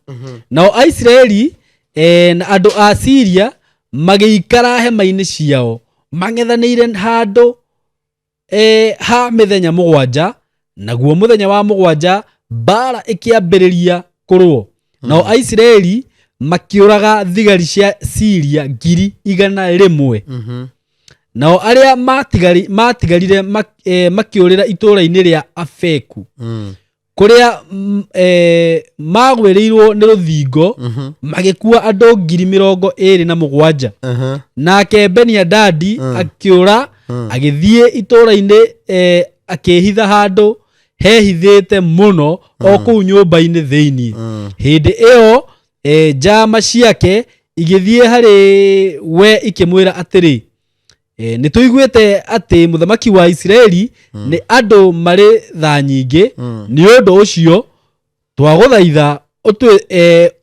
nao Aisraeli na andu a Syria magiikara hema-ini ciao mang'ethanire handu ha mithenya mugwanja naguo muthenya wa mugwanja bara ikiambiriria kurwo nao Aisraeli makiuraga thigari cia Syria 100,000 nao aria matigarire makiurira itura-ini ria Afeku kuria magwirirwo ni ruthingo magikua andu 27,000 nake Beni-Hadadi akiura agithie itura-ini akihitha handu hehithite muno o kuu nyumba-ini thiini hindi iyo njama ciake igithie hari we ikimwira atiri nituiguite ati muthamaki wa Israeli ni andu mari tha nyingi ni undu ucio twaguthaitha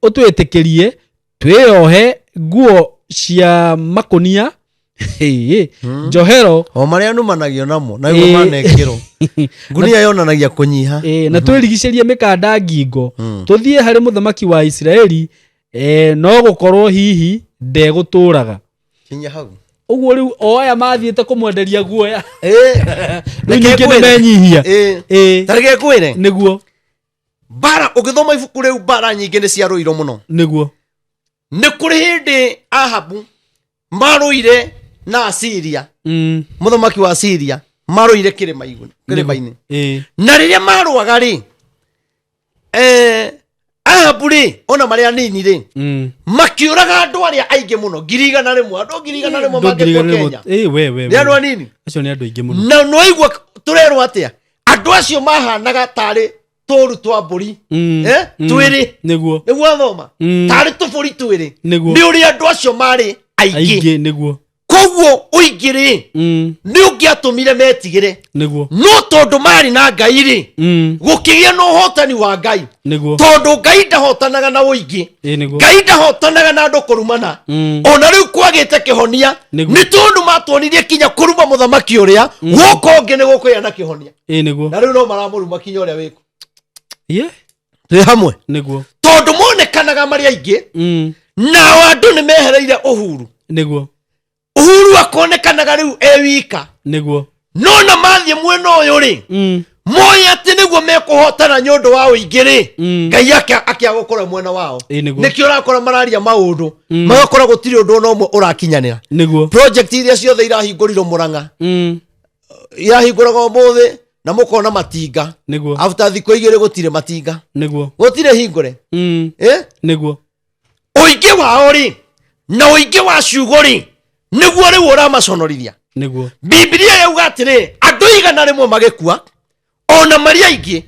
utwitikirie twiyohe nguo cia makunia njohero o maria numanagio namo na igo manekiro ngunia yonanagia kunyiha na twirigicerie mikanda ngingo tuthie hari muthamaki wa Israeli no gukorwo hihi ndeguturaga kinya hau uguo riu oya mathiete kumwenderia guoya ningĩ nimenyihia tarige kwire niguo bara ukithoma ibuku riu bara nyingi ni cia ruiro muno niguo ni kuri hindi Ahabu maruire na Syria muthamaki wa Syria maruire kirima-ini na riria maruaga ri Ahabu ri ona maria nini ri makiuraga andu aria aingi muno 100,000 andu 100,000 magekwa Kenya ni andu anini acio ni andu aingi muno na no igwa turerwo atia andu acio mahanaga tari turu twa mburi twiri niguo thoma tari tuburi twiri ni uria andu acio mari aingi niguo koguo uingiri ni ungiatumire metigire niguo no tondu mari na Ngai ri gukigia no hotani wa Ngai tondu Ngai ndahotanaga na uingi Ngai ndahotanaga na andu kurumana ona riu kwagite kihonia ni tondu matwonirie kinya kuruma muthamaki uria gukonge ni gukuya na kihonia niguo na riu no maramuruma kinya uria wiku twi hamwe niguo tondu monekanaga mari aingi nao andu ni mehereire uhuru niguo uhuru akonekanaga riu wika niguo nona mathie mwena uyu ri moya ati niguo mekuhotana nyundu wa uingi ri Ngai akia gukora mwena wao nikio urakora mararia maundu magakora gutiri undu no umwe urakinyanira niguo project iria ciothe irahingũrirwo Murang'a irahingũraga umuthi na mukona matinga niguo after thikũ 2 gutire matinga niguo gutire hingũre niguo uingi wao ri na uingi wa ciugo ri niguo riu uramaconorithia niguo Biblia yauga atiri andu 100 magekua ona mari aingi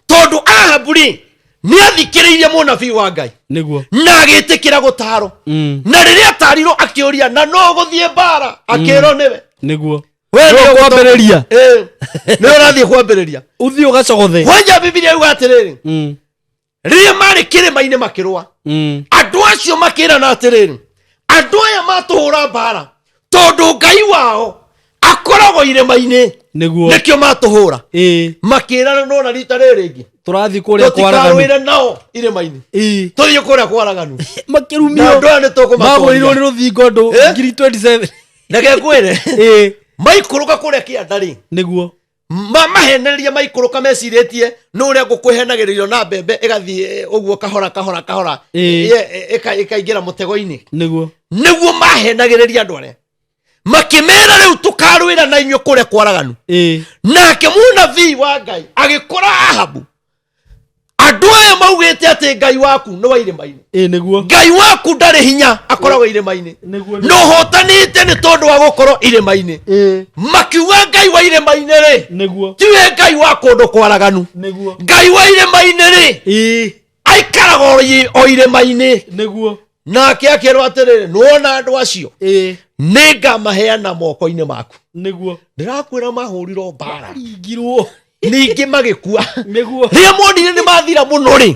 tondu Ahabu ri ni athikiriirie munabii wa Ngai niguo na agitikira gutaro na riria atariro akiuria na no guthie bara akiro niwe niguo wewe kwambiriria ni urathie kwambiriria uthio gacogothe wanja Biblia yauga atiri riria mari kirima-ini makirwa andu acio makirana atiri andu aya matuhura bara tondu Ngai wao akoragwo irima-ini niguo nikio matuhura makirana no na rita riringi turathi kuria kwaraganu tukarwira nao irima-ini tuthie kuria kwaraganu makirumio magũrirwo nĩ rũthingo andũ 27 reke ngwĩre maikũrũka kuria kĩanda-rĩ nĩguo mahenereria maikũrũka mecirĩtie nĩ ũrĩa ngũkwĩhenagĩrĩrio na mbembe ĩgathiĩ ũguo kahora ĩkaingĩra mũtego-inĩ nĩguo mahenagĩrĩria andũ arĩa makĩmera rĩu tũkarwĩra na inyuĩ kũrĩa kwaraganu nake mũnabii wa Ngai agĩkora Ahabu andũ aya maugĩte atĩ Ngai waku nĩ wa irĩma-inĩ Ngai waku ndarĩ hinya akoragwo irĩma-inĩ no hotanĩte nĩ tondũ wa gũkorwo irĩma-inĩ makiuga Ngai wa irĩma-inĩ-rĩ tiwe Ngai wa kũndũ kwaraganu Ngai wa irĩma-inĩ-rĩ aikaraga o irĩma-inĩ nake akĩrwo atĩrĩrĩ nĩwona andũ acio nĩngamaheana moko-inĩ maku ndĩrakwĩra mahũrirwo mbara ningĩ magĩkua rĩrĩa monire nĩ mathira mũno-rĩ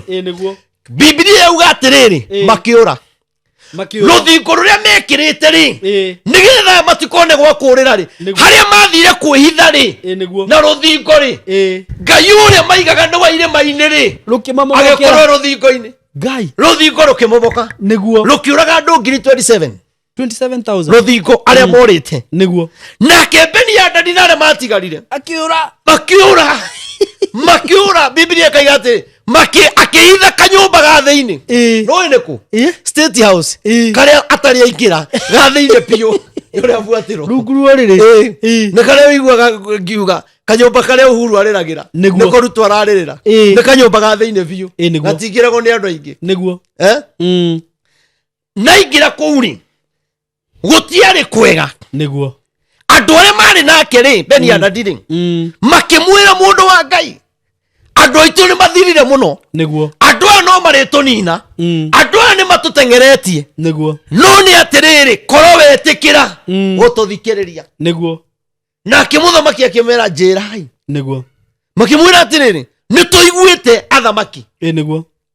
Biblia yauga atĩrĩrĩ makĩũra rũthingo rũrĩa mekĩrĩte-rĩ nĩgetha matikone gwa kũũrĩra-rĩ harĩa mathire kwĩhitha-rĩ na rũthingo-rĩ Ngai ũrĩa maigaga nĩ wa irĩma-inĩ-rĩ agĩkorwo rũthingo-inĩ rũthingo rũkĩmomoka rũkĩũraga andũ 27,000 rũthingo arĩa morĩte nake Beni-Hadadi na arĩa matigarire makiũra Biblia ĩkaiga atĩ akĩhitha kanyũmba ga thĩinĩ rũĩ nĩkũ State House karĩa atarĩ aingĩra ga thĩinĩ biũ ũrĩa abuatĩrwo rungu rũrĩrĩ nĩ karĩa wĩiguaga ngiuga kanyũmba karĩa Uhuru arĩragĩra nĩ kũrutwo ararĩrĩra nĩ kanyũmba ga thĩinĩ biũ gatingĩragwo nĩ andũ aingĩ na ingĩra kũu-rĩ gũtiarĩ kwega andũ arĩa marĩ nake-rĩ Beni-Hadadi-rĩ makĩmwĩra mũndũ wa Ngai andũ aitũ nĩ mathirire mũno andũ aya no marĩtũnina andũ aya nĩ matũteng'eretie no nĩ atĩrĩrĩ korwo wetĩkĩra gũtũthikĩrĩria nake mũthamaki akĩmera njĩrai makĩmwĩra atĩrĩrĩ nĩ tũiguĩte athamaki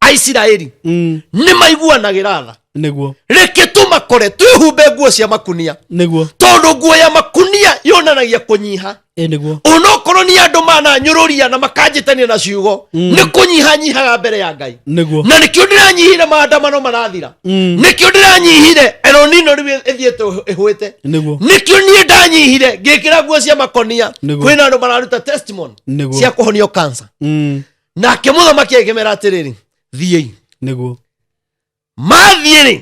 a Isiraeli nĩ maiguanagĩra tha reke tũmakore twĩhumbe nguo cia makunia tondũ nguo ya makunia yonanagia kũnyiha onokorwo nĩ andũ mananyũrũria na makanjĩtania na ciugo nĩ kũnyihanyihaga mbere ya Ngai na nĩkĩo ndĩranyihire maandamano marathira nĩkĩo ndĩranyihire Elonino rĩu ĩthiĩte ĩhwĩte nĩkĩo niĩ ndanyihire ngĩkĩra nguo cia makonia kwĩna andũ mararuta testimony cia kũhonio cancer nake mũthamaki akĩmera atĩrĩrĩ thiĩi mathiĩ-rĩ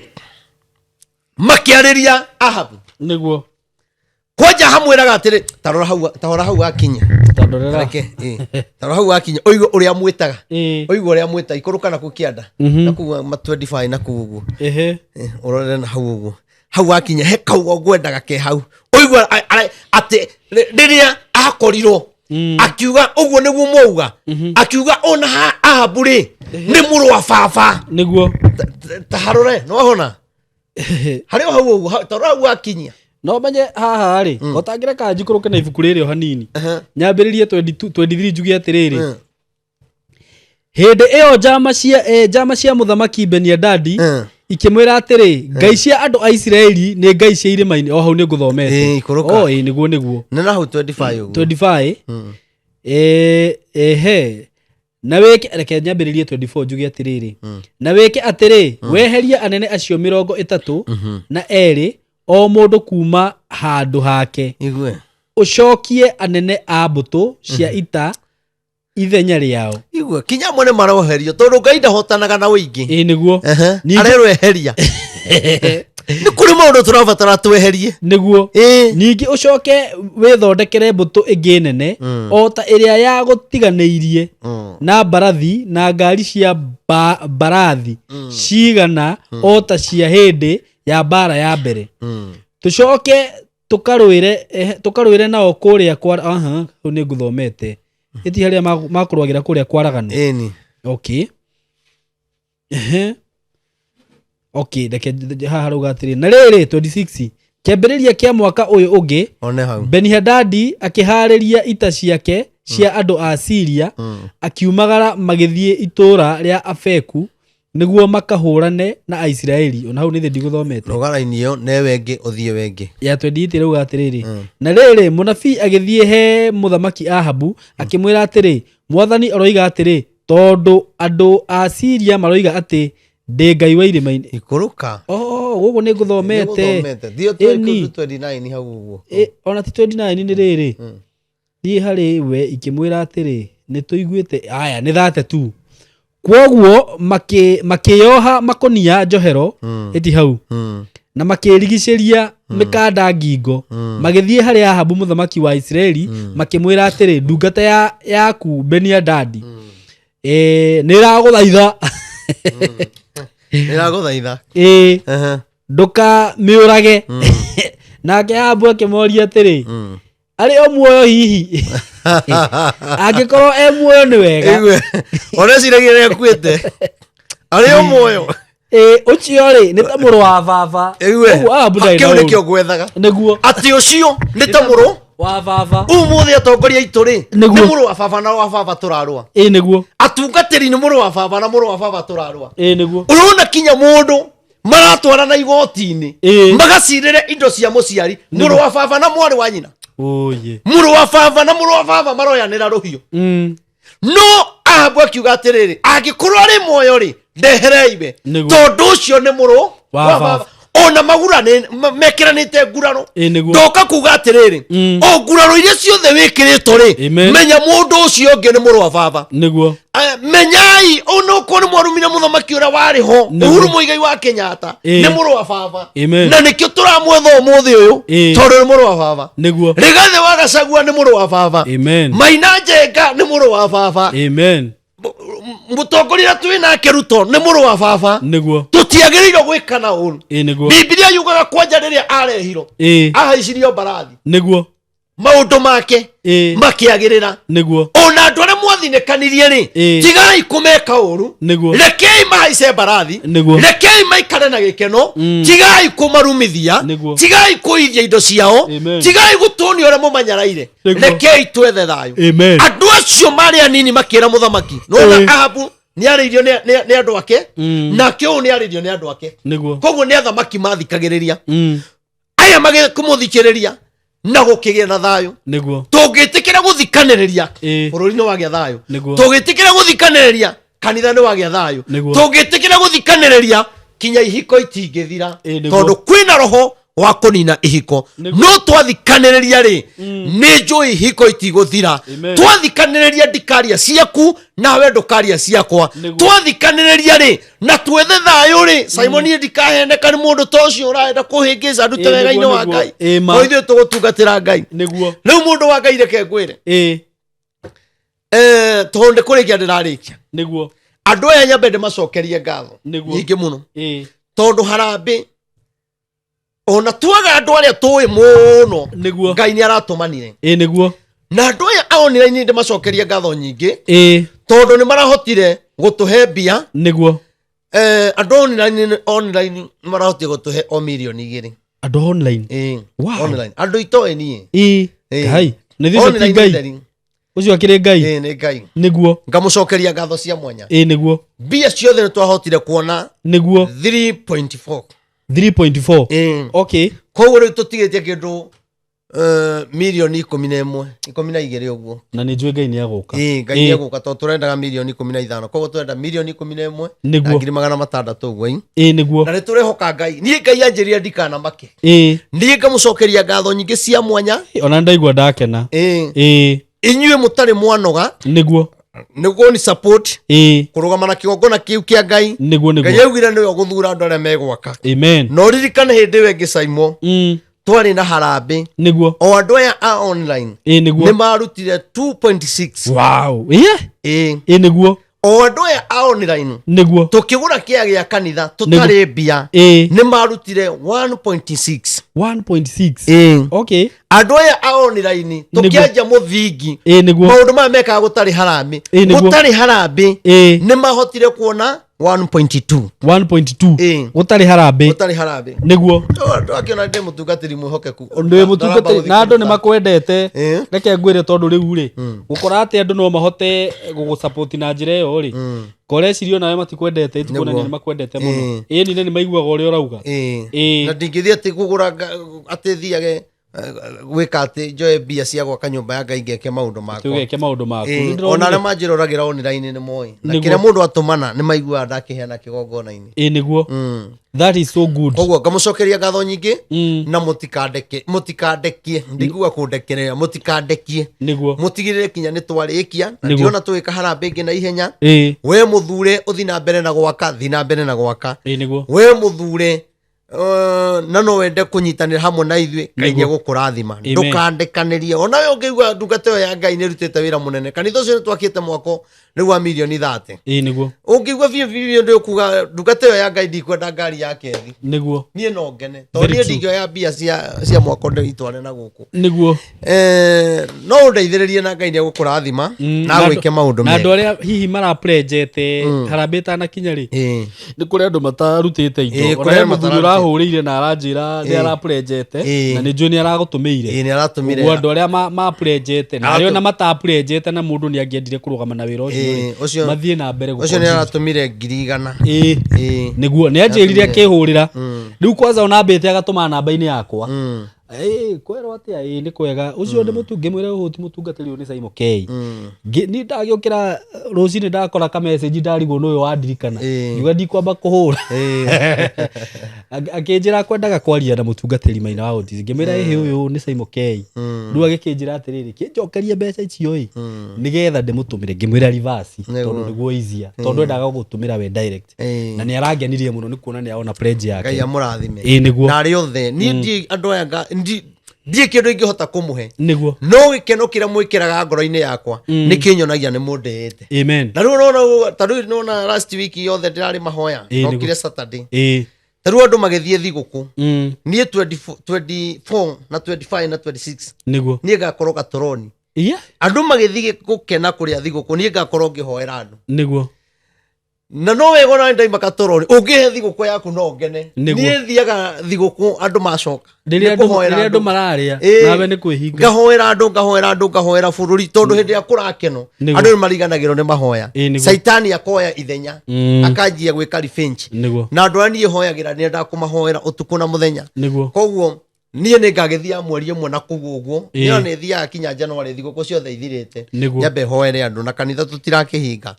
makĩarĩria Ahabu kwanja hamwĩraga atĩrĩ tarora hau akinya tarora hau akinya oigo ũrĩa mwĩtaga ikũrũka na kũkĩanda na kũu ma 25 na kũu ũguo ũrorere na hau ũguo hau akinya he kaugo ngwendaga ke hau oigo atĩ rĩrĩa akorirwo akiuga ũguo nĩguo mwauga akiuga ona Ahabu-rĩ nĩ mũrũ wa baba taharore no hona harĩ hau ũguo tarora hau akinya no menye haha-rĩ otangĩreka njikũrũke na ibuku rĩrĩ o hanini nyambĩrĩrie 23 njuge atĩrĩrĩ hĩndĩ ĩyo njama cia mũthamaki Beni-Hadadi ikĩmwĩra atĩrĩ ngai cia andũ a Isiraeli nĩ ngai cia irĩma-inĩ o hau nĩ ngũthomete nĩguo nĩ na hau 25 na wĩke reke nyambĩrĩrie 24 njuge atĩrĩrĩ na wĩke atĩrĩ weherie anene acio 32 na erĩ o mũndũ kuma handũ hake ũcokie anene a mbũtũ cia ita ithenya rĩao kinya amwe nĩ maroherio tondũ Ngai ndahotanaga na ũingĩ nĩguo arerweheria nĩ kũrĩ maũndũ tũrabatara tweherie nĩguo ningĩ ũcoke wĩthondekere mbũtũ ĩngĩ nene o ta ĩrĩa ya gũtiganĩirie na mbarathi na ngari cia mbarathi cigana o ta cia hĩndĩ ya mbara ya mbere tũcoke tũkarũĩre nao kũrĩa hau nĩ ngũthomete ĩti harĩa makũrwagĩra kũrĩa kwaraganu reke haha rauga atĩrĩ na rĩrĩ 26 kĩambĩrĩria kĩa mwaka ũyũ ũngĩ Beni-Hadadi akĩharĩria ita ciake cia andũ a Syria akiumagara magĩthiĩ itũũra rĩa Afeku nĩguo makahũrane na Aisiraeli ona hau nĩ thĩ ndigũthomete rogara-inĩ ĩyo newe ĩngĩ ũthiĩ wengĩ ya 28 rauga atĩrĩrĩ na rĩrĩ mũnabii agĩthiĩ he mũthamaki Ahabu akĩmwĩra atĩrĩ mwathani aroiga atĩrĩ tondu andu a Syria maroiga ati ndi ngai wa irima-ini ikuruka gugu ni nguthomete dio 29 hau uguo ona ti 29 ni riri thii hari we ikimwira atiri ni tuiguite aya ni 32 kwoguo makiyoha makonia njohero eti hau na makirigiceria mikanda ngingo magithie hari Ahabu muthamaki wa Israeli makimwira atiri ndungata yaku Beni-Hadadi niraguthaitha niraguthaitha nduka miurage nake Ahabu akimoria atiri ari o muoyo hihi angikorwo muoyo ni wega oreciragia ni akuite ari o muoyo ucio ri ni ta muru wa baba kiu nikio gwethaga niguo ati ucio ni ta muru wa baba umuthi atongoria itu ri ni muru wa baba na wa baba turarua niguo atungatiri ni muru wa baba na muru wa baba turarua niguo urona kinya mundu maratwarana igoti-ini magacirire indo cia muciari muru wa baba na mwari wa nyina muru wa baba na muru wa baba maroyanira ruhio no Ahabu akiuga atiriri angikorwo ari muoyo ri ndehereibe tondu ucio ni muru wa baba ona magura mekiranite ngurano ndoka kuga atiriri o ngurano iria ciothe wikirito ri menya mundu ucio ungi ni muru wa baba niguo menyai ono ko ni mwarumire muthamaki uria wari ho Uhuru Muigai wa Kenyatta ni muru wa baba na nikio turamwetha umuthi uyu tondu ni muru wa baba niguo Rigathi wa Gachagua ni muru wa baba Maina Njenga ni muru wa baba mutongoria twina Ruto ni muru wa baba niguo tutiagiririo gwikana uru Biblia yugaga kwanja riria arehiro ahaicirio mbarathi niguo maundu make makiagirira niguo ona andu aria mwathinekanirie ri tigai kumeka uru rekei mahaice mbarathi rekei maikare na gikeno tigai kumarumithia tigai kuithia indo ciao tigai gutunia uria mumanyaraire rekei twethe thayu andu acio mari anini makira muthamaki nona Ahabu ni aririo ni andu ake na kiu ni aririo ni andu ake koguo ni athamaki mathikagiriria aya magikumuthikiriria na gukigia na thayu niguo tungitikira guthikaniriria bururi ni wagia thayu tungitikira guthikaniriria kanitha ni wagia thayu tungitikira guthikaniriria kinya ihiko itingithira tondu kwina roho wa kunina ihiko no twathikaniriria ri ni njui ihiko itiguthira twathikaniriria ndikaria ciaku nawe ndukaria ciakwa twathikaniriria ri na twethe thayu ri Simon ndikaheneka ni mundu tocio urenda kuhingiza ndute wega-ini wa Ngai oithio tugutungatira Ngai niguo riu mundu wa Ngai reke ngwire tonde kurikia ndirarikia niguo andu aya nyambe ndimacokerie ngatho nyingi muno tondu harambe ona twaga andu aria tuwi muno Ngai ni aratumanire niguo na andu aya online ndimacokerie ngatho nyingi tondu ni marahotire gutuhe mbia niguo andu online marahotire gutuhe o milioni 2 andu online online andu itoe nie Ngai ni thithi Ngai ucio akire Ngai ni Ngai niguo ngamucokeria ngatho cia mwanya niguo mbia ciothe ni twahotire kuona niguo 3.4 okay koguo riu tutigitie kindu milioni 12 uguo na ni njui Ngai ni aguka Ngai ni aguka to turendaga milioni 15 koguo turenda milioni 11 niguo 600 uguo niguo na turehoka Ngai ni Ngai anjiria ndikana make ni ngamucokeria ngatho nyingi cia mwanya ona ndaigua ndakena inyue mutari mwanoga niguo ni support kurugama na kigongona kiu kia Ngai Ngai augire niwe uguthura andu aria megwaka no ririkane hindi we ngicaimwo twari na harambe niguo o andu aya a online ni marutire 2.6 wow niguo o andu aya a online niguo tukigura kia gia kanitha tutari mbia ni marutire 1.6 okay andu aya a online tukianja muthingi maundu maya mekaga gutari harambe ni mahotire kuona 1.2 gutari harambe niguo akiona ndi mutungatiri mwihokeku ndi mutungatiri na andu ni makwendete reke ngwire tondu riu ri gukora ati andu no mahote gugusupport na njira iyo ri korecirio nawe matikwendete itukuna ni makwendete muno ni maiguaga uria urauga na ndingithia ati kugura ati thiage gwika ati njoe mbia cia gwaka nyumba ya Ngai ngeke maundu makwa tugeke maundu maku ona aria manjiroragira online ni moi na kire mundu atumana ni maigua ndakiheana kigongona-ini niguo that is so good koguo ngamucokeria ngatho nyingi na mutikandekie ndigua kundekereria mutikandekie niguo mutigirire kinya ni twarikia na ndiona tuwika harambe ingi na ihenya we muthure uthi na mbere na gwaka thi na mbere na gwaka niguo we muthure na no wende kunyitanira hamwe na ithuĩ Ngai egũkũrathima ndũkandĩkanĩrie ona we ũngĩigua ndungata ĩyo ya Ngai nĩ ĩrutĩte wĩra mũnene kanitha ũcio nĩ twakĩte mwako nĩ wa mirioni 30 nĩguo ũngĩigua biũ ndĩ kuga ndungata ĩyo ya Ngai ndikwenda ngari yake thi nĩguo niĩ no ngene tondũ niĩ ndingĩoya mbia cia mwako ndĩitware na gũkũ nĩguo no ũndeithĩrĩrie na Ngai nĩ egũkũrathima na gwĩke maũndũ mega na andũ arĩa hihi maraprenjete harambĩ ĩtanakinya rĩ nĩ kũrĩ andũ matarutĩte indo ona mũthuri ũrahũrĩire na aranjĩra nĩ araprenjete na nĩ njũĩ nĩ aragũtũmĩire andũ arĩa maprenjete na arĩa ona mataprenjete na mũndũ nĩ angĩendire kũrũgama na wĩra ũcio mathiĩ na mbere ũcio nĩ aratũmire 100 nĩguo nĩ anjĩrire akĩhũrĩra rĩu kwanza ona mbĩte agatũma namba-inĩ yakwa kwerwo atia nĩ kwega ũcio nĩ mũtungi mwĩre ũhũ ti mũtungatĩri ũyũ nĩ Simon K nĩ ndagĩũkĩra rũcinĩ ndakora ka message ndarigwo nĩ ũyũ wandirikana ngiuga ndikwamba kũhũra akĩnjĩra kwendaga kwaria na mũtungatĩri Maina wa Autism ngĩmwĩra ũyũ nĩ Simon K rĩu agĩkĩnjĩra atĩrĩrĩ kĩnjokerie mbeca icio nĩgetha ndĩmũtũmĩre ngĩmwĩra reverse tondũ nĩguo easier tondũ endaga gũgũtũmĩra we direct na nĩ arangenirie mũno nĩ kuona nĩ aona pledge yake Ngai amũrathime nĩguo na arĩ othe niĩ andũ aya ndiĩ kĩndũ ingĩhota kũmũhe nĩguo no gĩkeno kĩrĩa mwĩkĩraga ngoro-inĩ yakwa nĩ kĩnyonagia nĩ mũndĩĩte amen na rĩu nona ta rĩu nona last week yothe ndĩrarĩ mahoya nokire Saturday ta rĩu andũ magĩthiĩ thigũkũ niĩ 24 na 25 na 26 nĩguo niĩ ngakorwo gatoroni andũ magĩthiĩ gũkena kũrĩa thigũkũ niĩ ngakorwo ngĩhoera andũ nĩguo na no wega ona ndai makatoroni ũngĩhe thigũkũ yaku no ngene niĩ thiaga thigũkũ andũ macoka rĩrĩa andũ mararĩa nawe nĩ kwĩhinga ngahoera bũrũri tondũ hĩndĩ ĩrĩa kũrakeno andũ nĩ mariganagĩrwo nĩ mahoya Saitani akoya ithenya akanjia gwĩka revenge na andũ arĩa niĩ hoyagĩra nĩ endaga kũmahoera ũtukũ na mũthenya koguo niĩ nĩ ngagĩthia mweri ũmwe na kũu ũguo nĩyo nĩ thiaga kinya January thigũkũ ciothe ithirĩte nyambe hoere andũ na kanitha tũtirakĩhinga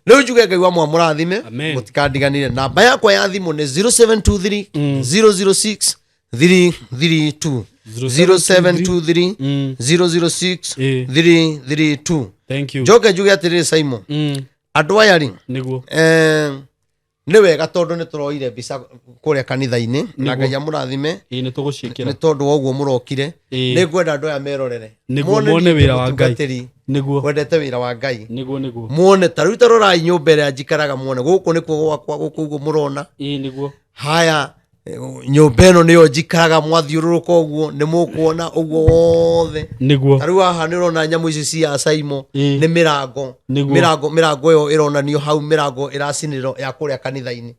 rĩu njuge Ngai wa mũrathime mũtikandiganire namba yakwa ya thimũ nĩ 0723 006 332 0723 006 332 njoke njuge atĩrĩrĩ Simon andũ aya rĩ nĩ wega tondũ nĩ tũroire mbica kũrĩa kanitha-inĩ na Ngai amũrathime nĩ tũgũciĩkĩra nĩ tondũ wa ũguo mũrokire nĩ ngwenda andũ aya merorere muone wĩra wa Ngai wendete wĩra wa Ngai muone ta rĩu tarorai nyũmba ĩrĩa njikaraga muone gũkũ nĩkuo gwakwa gũkũ ũguo mũrona haya nyũmba ĩno nĩyo njikaraga mwathiũrũrũka ũguo nĩ mũkuona ũguo wothe ta rĩu haha nĩ ũrona nyamũ ici cia Simon nĩ mĩrango ĩyo ĩronanio hau mĩrango ĩracinĩrwo ya kũrĩa kanitha-inĩ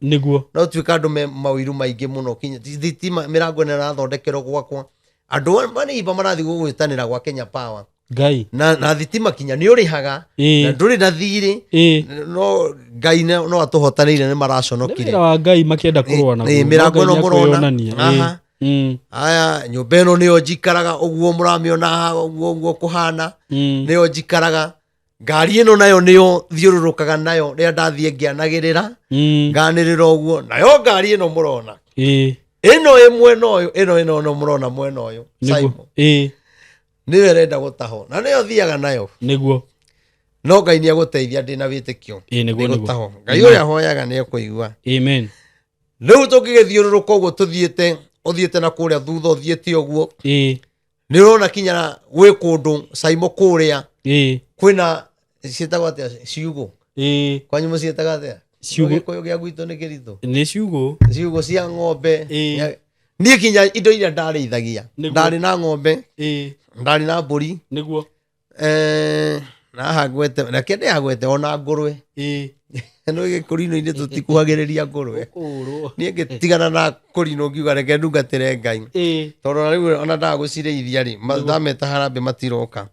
no tuĩka andũ me mawĩru maingĩ mũno thitima mĩrango ĩno ĩrathondekerwo gwakwa andũ manĩimba marathiĩ gũgwĩtanĩra gwa Kenya Power Ngai na thitima kinya nĩ ũrĩhaga na ndũrĩ na thirĩ no Ngai no atũhotanĩire nĩ maraconokire wĩra wa Ngai makĩenda kũrũa na mĩrango ĩno mũrona aya nyũmba ĩno nĩyo njikaraga ũguo mũramĩona haha ũguo kũhana nĩyo njikaraga ngari ĩno nayo nĩyo thiũrũrũkaga nayo rĩrĩa ndathiĩ ngĩanagĩrĩra nganĩrĩra ũguo nayo ngari ĩno mũrona ĩno ĩ mwena ũyũ ĩno mũrona mwena ũyũ Simon nĩyo ĩrenda gũtahwo na nĩyo thiaga nayo nĩguo no Ngai nĩ egũteithia ndĩ na wĩtĩkio nĩ gũtahwo Ngai ũrĩa hoyaga nĩ ekũigua amen rĩu tũngĩgĩthiũrũrũka ũguo ũthiĩte na kũrĩa thutha ũthiĩte ũguo nĩ ũrona kinya gwĩ kũndũ Simon kũrĩa kwĩna ciĩtagwo atĩa ciugũ kwanyu mũciĩtaga atĩa Gĩkũyũ gĩa gwitũ nĩ kĩritũ nĩ ciugũ cia ng'ombe niĩ kinya indo iria ndarĩithagia ndarĩ na ng'ombe ndarĩ na mbũri nĩguo na hagwete na kĩndĩ hagwete ona ngũrwe no gĩkũrinũ-inĩ tũtikuhagĩrĩria ngũrwe niĩ ngĩtigana na kũrinũ ngiuga reke ndungatĩre Ngai tondũ na rĩu ona ndagũcirĩithia rĩ ndameta harambĩ matiroka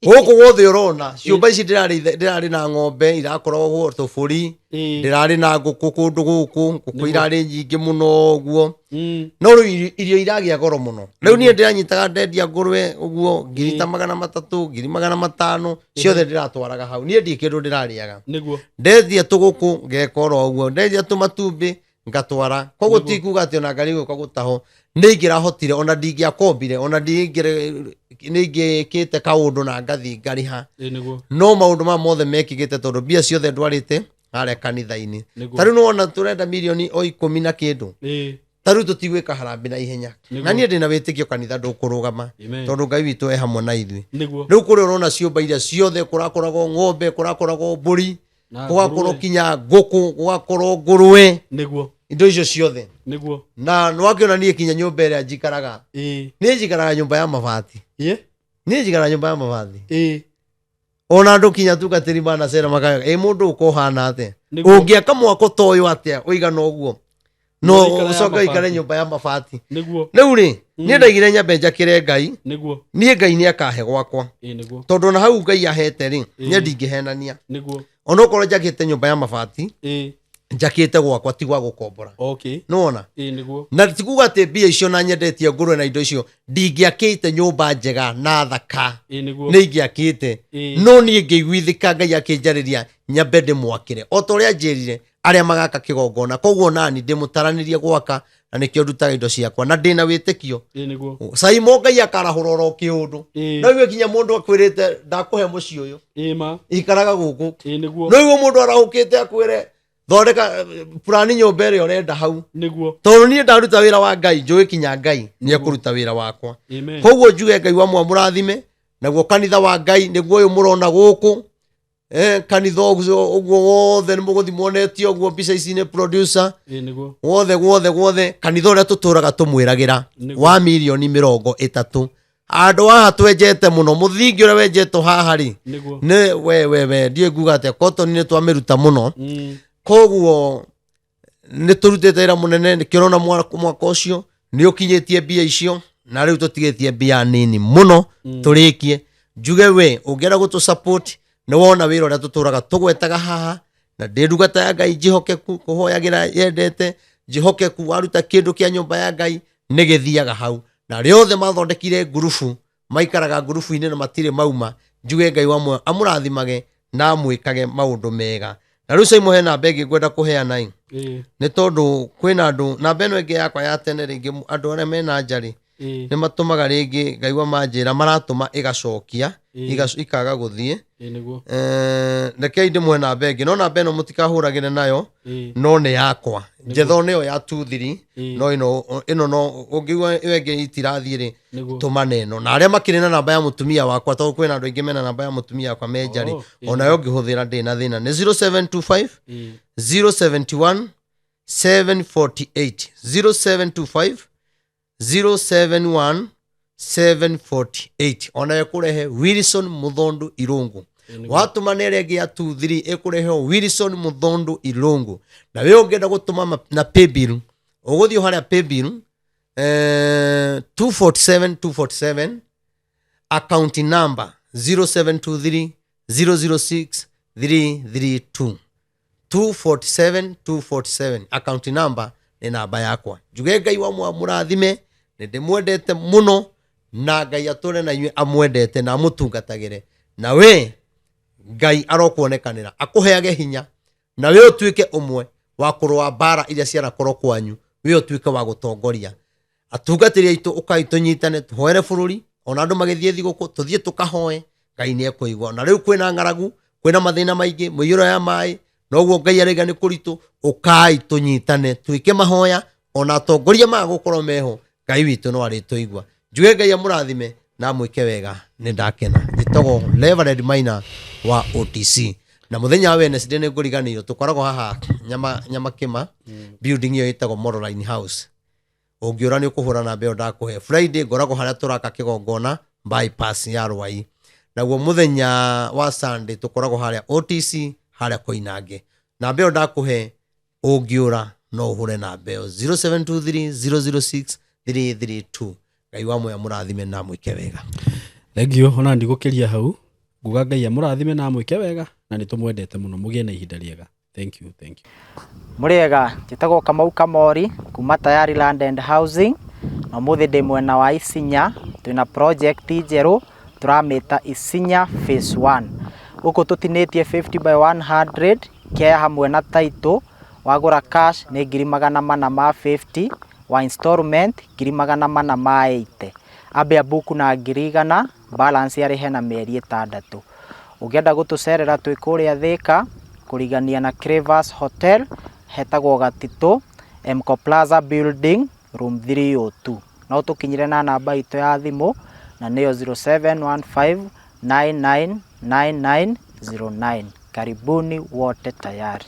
Gũkũ guothe ũrona ciũmba ici ndĩrarĩ na ng'ombe irakoragwo tũbũri, ndĩrarĩ na ngũkũ kũndũ gũkũ, ngũkũ irarĩ nyingĩ mũno ũguo, no rĩu irio iragĩa goro mũno. Rĩu niĩ ndĩranyitaga ndendia ngũrwe ũguo 300,000, 500,000 ciothe ndĩratwaraga hau, niĩ ndirĩ kĩndũ ndĩrarĩaga. Ndendia tũgũkũ ngeka oro ũguo, ndendia tũmatumbĩ ngatwara, koguo ti kuuga atĩ ona ngari gũka gũtaho nĩ ingĩrahotire ona ndingĩakombire ona nĩingĩkĩte kaũndũ na ngathi ngariha, no maũndũ maya mothe mekĩkĩte tondũ mbia ciothe ndwarĩte harĩa kanitha-inĩ. Ta rĩu nĩwona tũrenda mirioni o 10 na kĩndũ, ta rĩu tũtigwĩka harambĩ na ihenya, na niĩ ndĩna wĩtĩkio kanitha ndũkũrũgama tondũ Ngai witũ e hamwe na ithuĩ. Rĩu kũrĩa ũrona ciũmba iria ciothe, kũrakoragwo ng'ombe, kũrakoragwo mbũri, gũgakorwo kinya ngũkũ, gũgakorwo ngũrwe, indo icio ciothe. Na nĩwakĩona niĩ kinya nyũmba ĩrĩa njikaraga, niĩ njikaraga nyũmba ya mabati, niĩ njikaraga nyũmba ya mabati, ona andũ kinya tungatĩri manacera makaga mũndũ ũko ũhana atĩa, ũngĩaka mwako ta ũyũ atĩa ũigana ũguo no ũcoke ũikare nyũmba ya mabati. Rĩu rĩ niĩ ndaigire nyambe njakĩre Ngai, niĩ Ngai nĩ akahe gwakwa, tondũ ona hau Ngai ahete rĩ niĩ ndingĩhenania, ona okorwo njakĩte nyũmba ya mabati njakĩte gwakwa ti gwa gũkombora. Nĩwona, na ti kuuga atĩ mbia icio na nyendetie ngũrwe na indo icio ndingĩakĩte nyũmba njega na thaka, nĩ ingĩakĩte, no niĩ ngĩiguithĩka Ngai akĩnjarĩria nyambe ndĩmwakĩre o ta ũrĩa anjĩrire arĩa magaka kĩgongona. Koguo nani ndĩmũtaranĩrie gwaka, na nĩkĩo ndutaga indo ciakwa na ndĩna wĩtĩkio caimo Ngai akarahũra oro kĩũndũ. No iwe kinya mũndũ akwĩrĩte ndakũhe mũciĩ ũyũ ikaraga gũkũ, no iwe mũndũ arahũkĩte akwĩre thondeka plani nyũmba ĩrĩa ũrenda hau, tondũ niĩ ndaruta wĩra wa Ngai njũĩ kinya Ngai nĩ ekũruta wĩra wakwa. Koguo njuge Ngai wa mũrathime, naguo kanitha wa Ngai nĩguo ũyũ mũrona gũkũ, kanitha ũguo wothe nĩ mũgũthi muonetio ũguo mbica ici nĩ producer wothe kanitha ũrĩa tũtũraga tũmwĩragĩra wa 30,000,000. Andũ haha twenjete mũno, mũthingi ũrĩa wenjetwo haha rĩ nĩ we ndiĩ nguga atĩa kotoni nĩ twamĩruta mũno. Koguo nĩ tũrutĩte wĩra mũnene, nĩkĩrona mwaka ũcio nĩ ũkinyĩtie mbia icio, na rĩu tũtigĩtie mbia nini mũno tũrĩkie. Njuge we ũngĩenda gũtũ support nĩ wona wĩra ũrĩa tũtũraga tũgwetaga haha, na ndĩ ndungata ya Ngai njihokeku kũhoyagĩra yendete, njihokeku waruta kĩndũ kĩa nyũmba ya Ngai nĩ gĩthiaga hau, na arĩa othe mathondekire ngurubu maikaraga ngurubu-inĩ na matirĩ mauma, njuge Ngai wamwe amũrathimage na amwĩkage maũndũ mega. Na rĩu Caimo he namba ĩngĩ ngwenda kũheana nĩ tondũ kwĩna andũ, namba ĩno ĩngĩ yakwa ya tene rĩngĩ andũ arĩa mena njarĩ nĩ matũmaga rĩngĩ Ngai wa manjĩra maratũma ĩgacokia ikaga gũthiĩ. Rekei ndĩmũhe namba ĩngĩ, no namba ĩno mũtikahũragĩre nayo, no nĩ yakwa njetho nĩyo ya 23, no ĩno no ũngĩigua ĩyo ĩngĩ itirathiĩ rĩ tũmane ĩno. Na arĩa makĩrĩ na namba ya mũtumia wakwa, tondũ kwĩna andũ aingĩ mena namba ya mũtumia wakwa me njarĩ, onayo ũngĩhũthĩra ndĩ na thĩna nĩ 0725 071 748 0725 071 748. Ona ĩkũrehe Wilson Muthondu Irungu, watũma nĩ ĩrĩa ĩngĩ ya 23 ĩkũrehe Wilson Muthondu Irungu. Na we ũngĩenda gũtũma na paybill ũgũthiĩ harĩa paybill 247 account number 0723 006 332 247 account number nĩ namba yakwa. Njuge Ngai wa mũrathime, nĩ ndĩmwendete mũno, na Ngai atũre na inyuĩ amwendete na amũtungatagĩre, na we Ngai arokuonekanĩra akũheage hinya, na we ũtuĩke ũmwe wa kũrũa mbara iria cianakorwo kwanyu, we ũtuĩke wa gũtongoria atungatĩri aitũ. Ũkai tũnyitane tũhoere bũrũri, ona andũ magĩthiĩ thigũkũ tũthiĩ tũkahoe, Ngai nĩ ekũigua. Na rĩu kwĩna ng'aragu, kwĩna mathĩna maingĩ, mũiyũro ya maĩ, noguo Ngai araiga nĩ kũritũ. Ũkai tũnyitane twĩke mahoya, ona atongoria magũkorwo meho, Ngai witũ no arĩtũigua. Njuge Ngai amũrathime na mwĩke wega, nĩ ndakena. Njĩtagwo Reverend Maina wa OTC, na mũthenya wa Wednesday nĩ ngũriganĩirwo tũkoragwo haha nyama kĩma building ĩyo ĩtagwo Moraline House. Ũngĩũra nĩ ũkũhũra namba ĩyo ndakũhe. Friday ngoragwo harĩa tũraka kĩgongona bypass ya Rwai, naguo mũthenya wa Sunday tũkoragwo harĩa OTC harĩa Koinange. Namba ĩyo ndakũhe ũngĩũra no ũhũre namba ĩyo 0723 006 332. Ngai wa moya mũrathime na mwĩke wega. Thengio, ona ndigũkĩria hau. nguga Ngai amũrathime na amwĩke wega na nĩ tũmwendete mũno mũgĩe na ihinda rĩega. Thank you. Mũrĩega, njĩtagwo Kamau Kamori kuma Tayari Land and Housing na mũthĩ ndĩ mwena wa Isinya. Twĩna project njerũ tũramĩta Isinya phase 1. Gũkũ tũtinĩtie 50 by 100 kĩa hamwe na title. Wagũra cash nĩ 450 wa installment 480. Ambia buku na 100 balance yarĩhe na mĩeri 6. Ũngĩenda gũtũcerera twĩ kũrĩa Thika kũrigania na Crevas Hotel hetagwo Gatitũ Mco Plaza Building room 302. No tũkinyire na namba itũ ya thimũ na nĩyo 0715999909. Karibuni wote Tayari.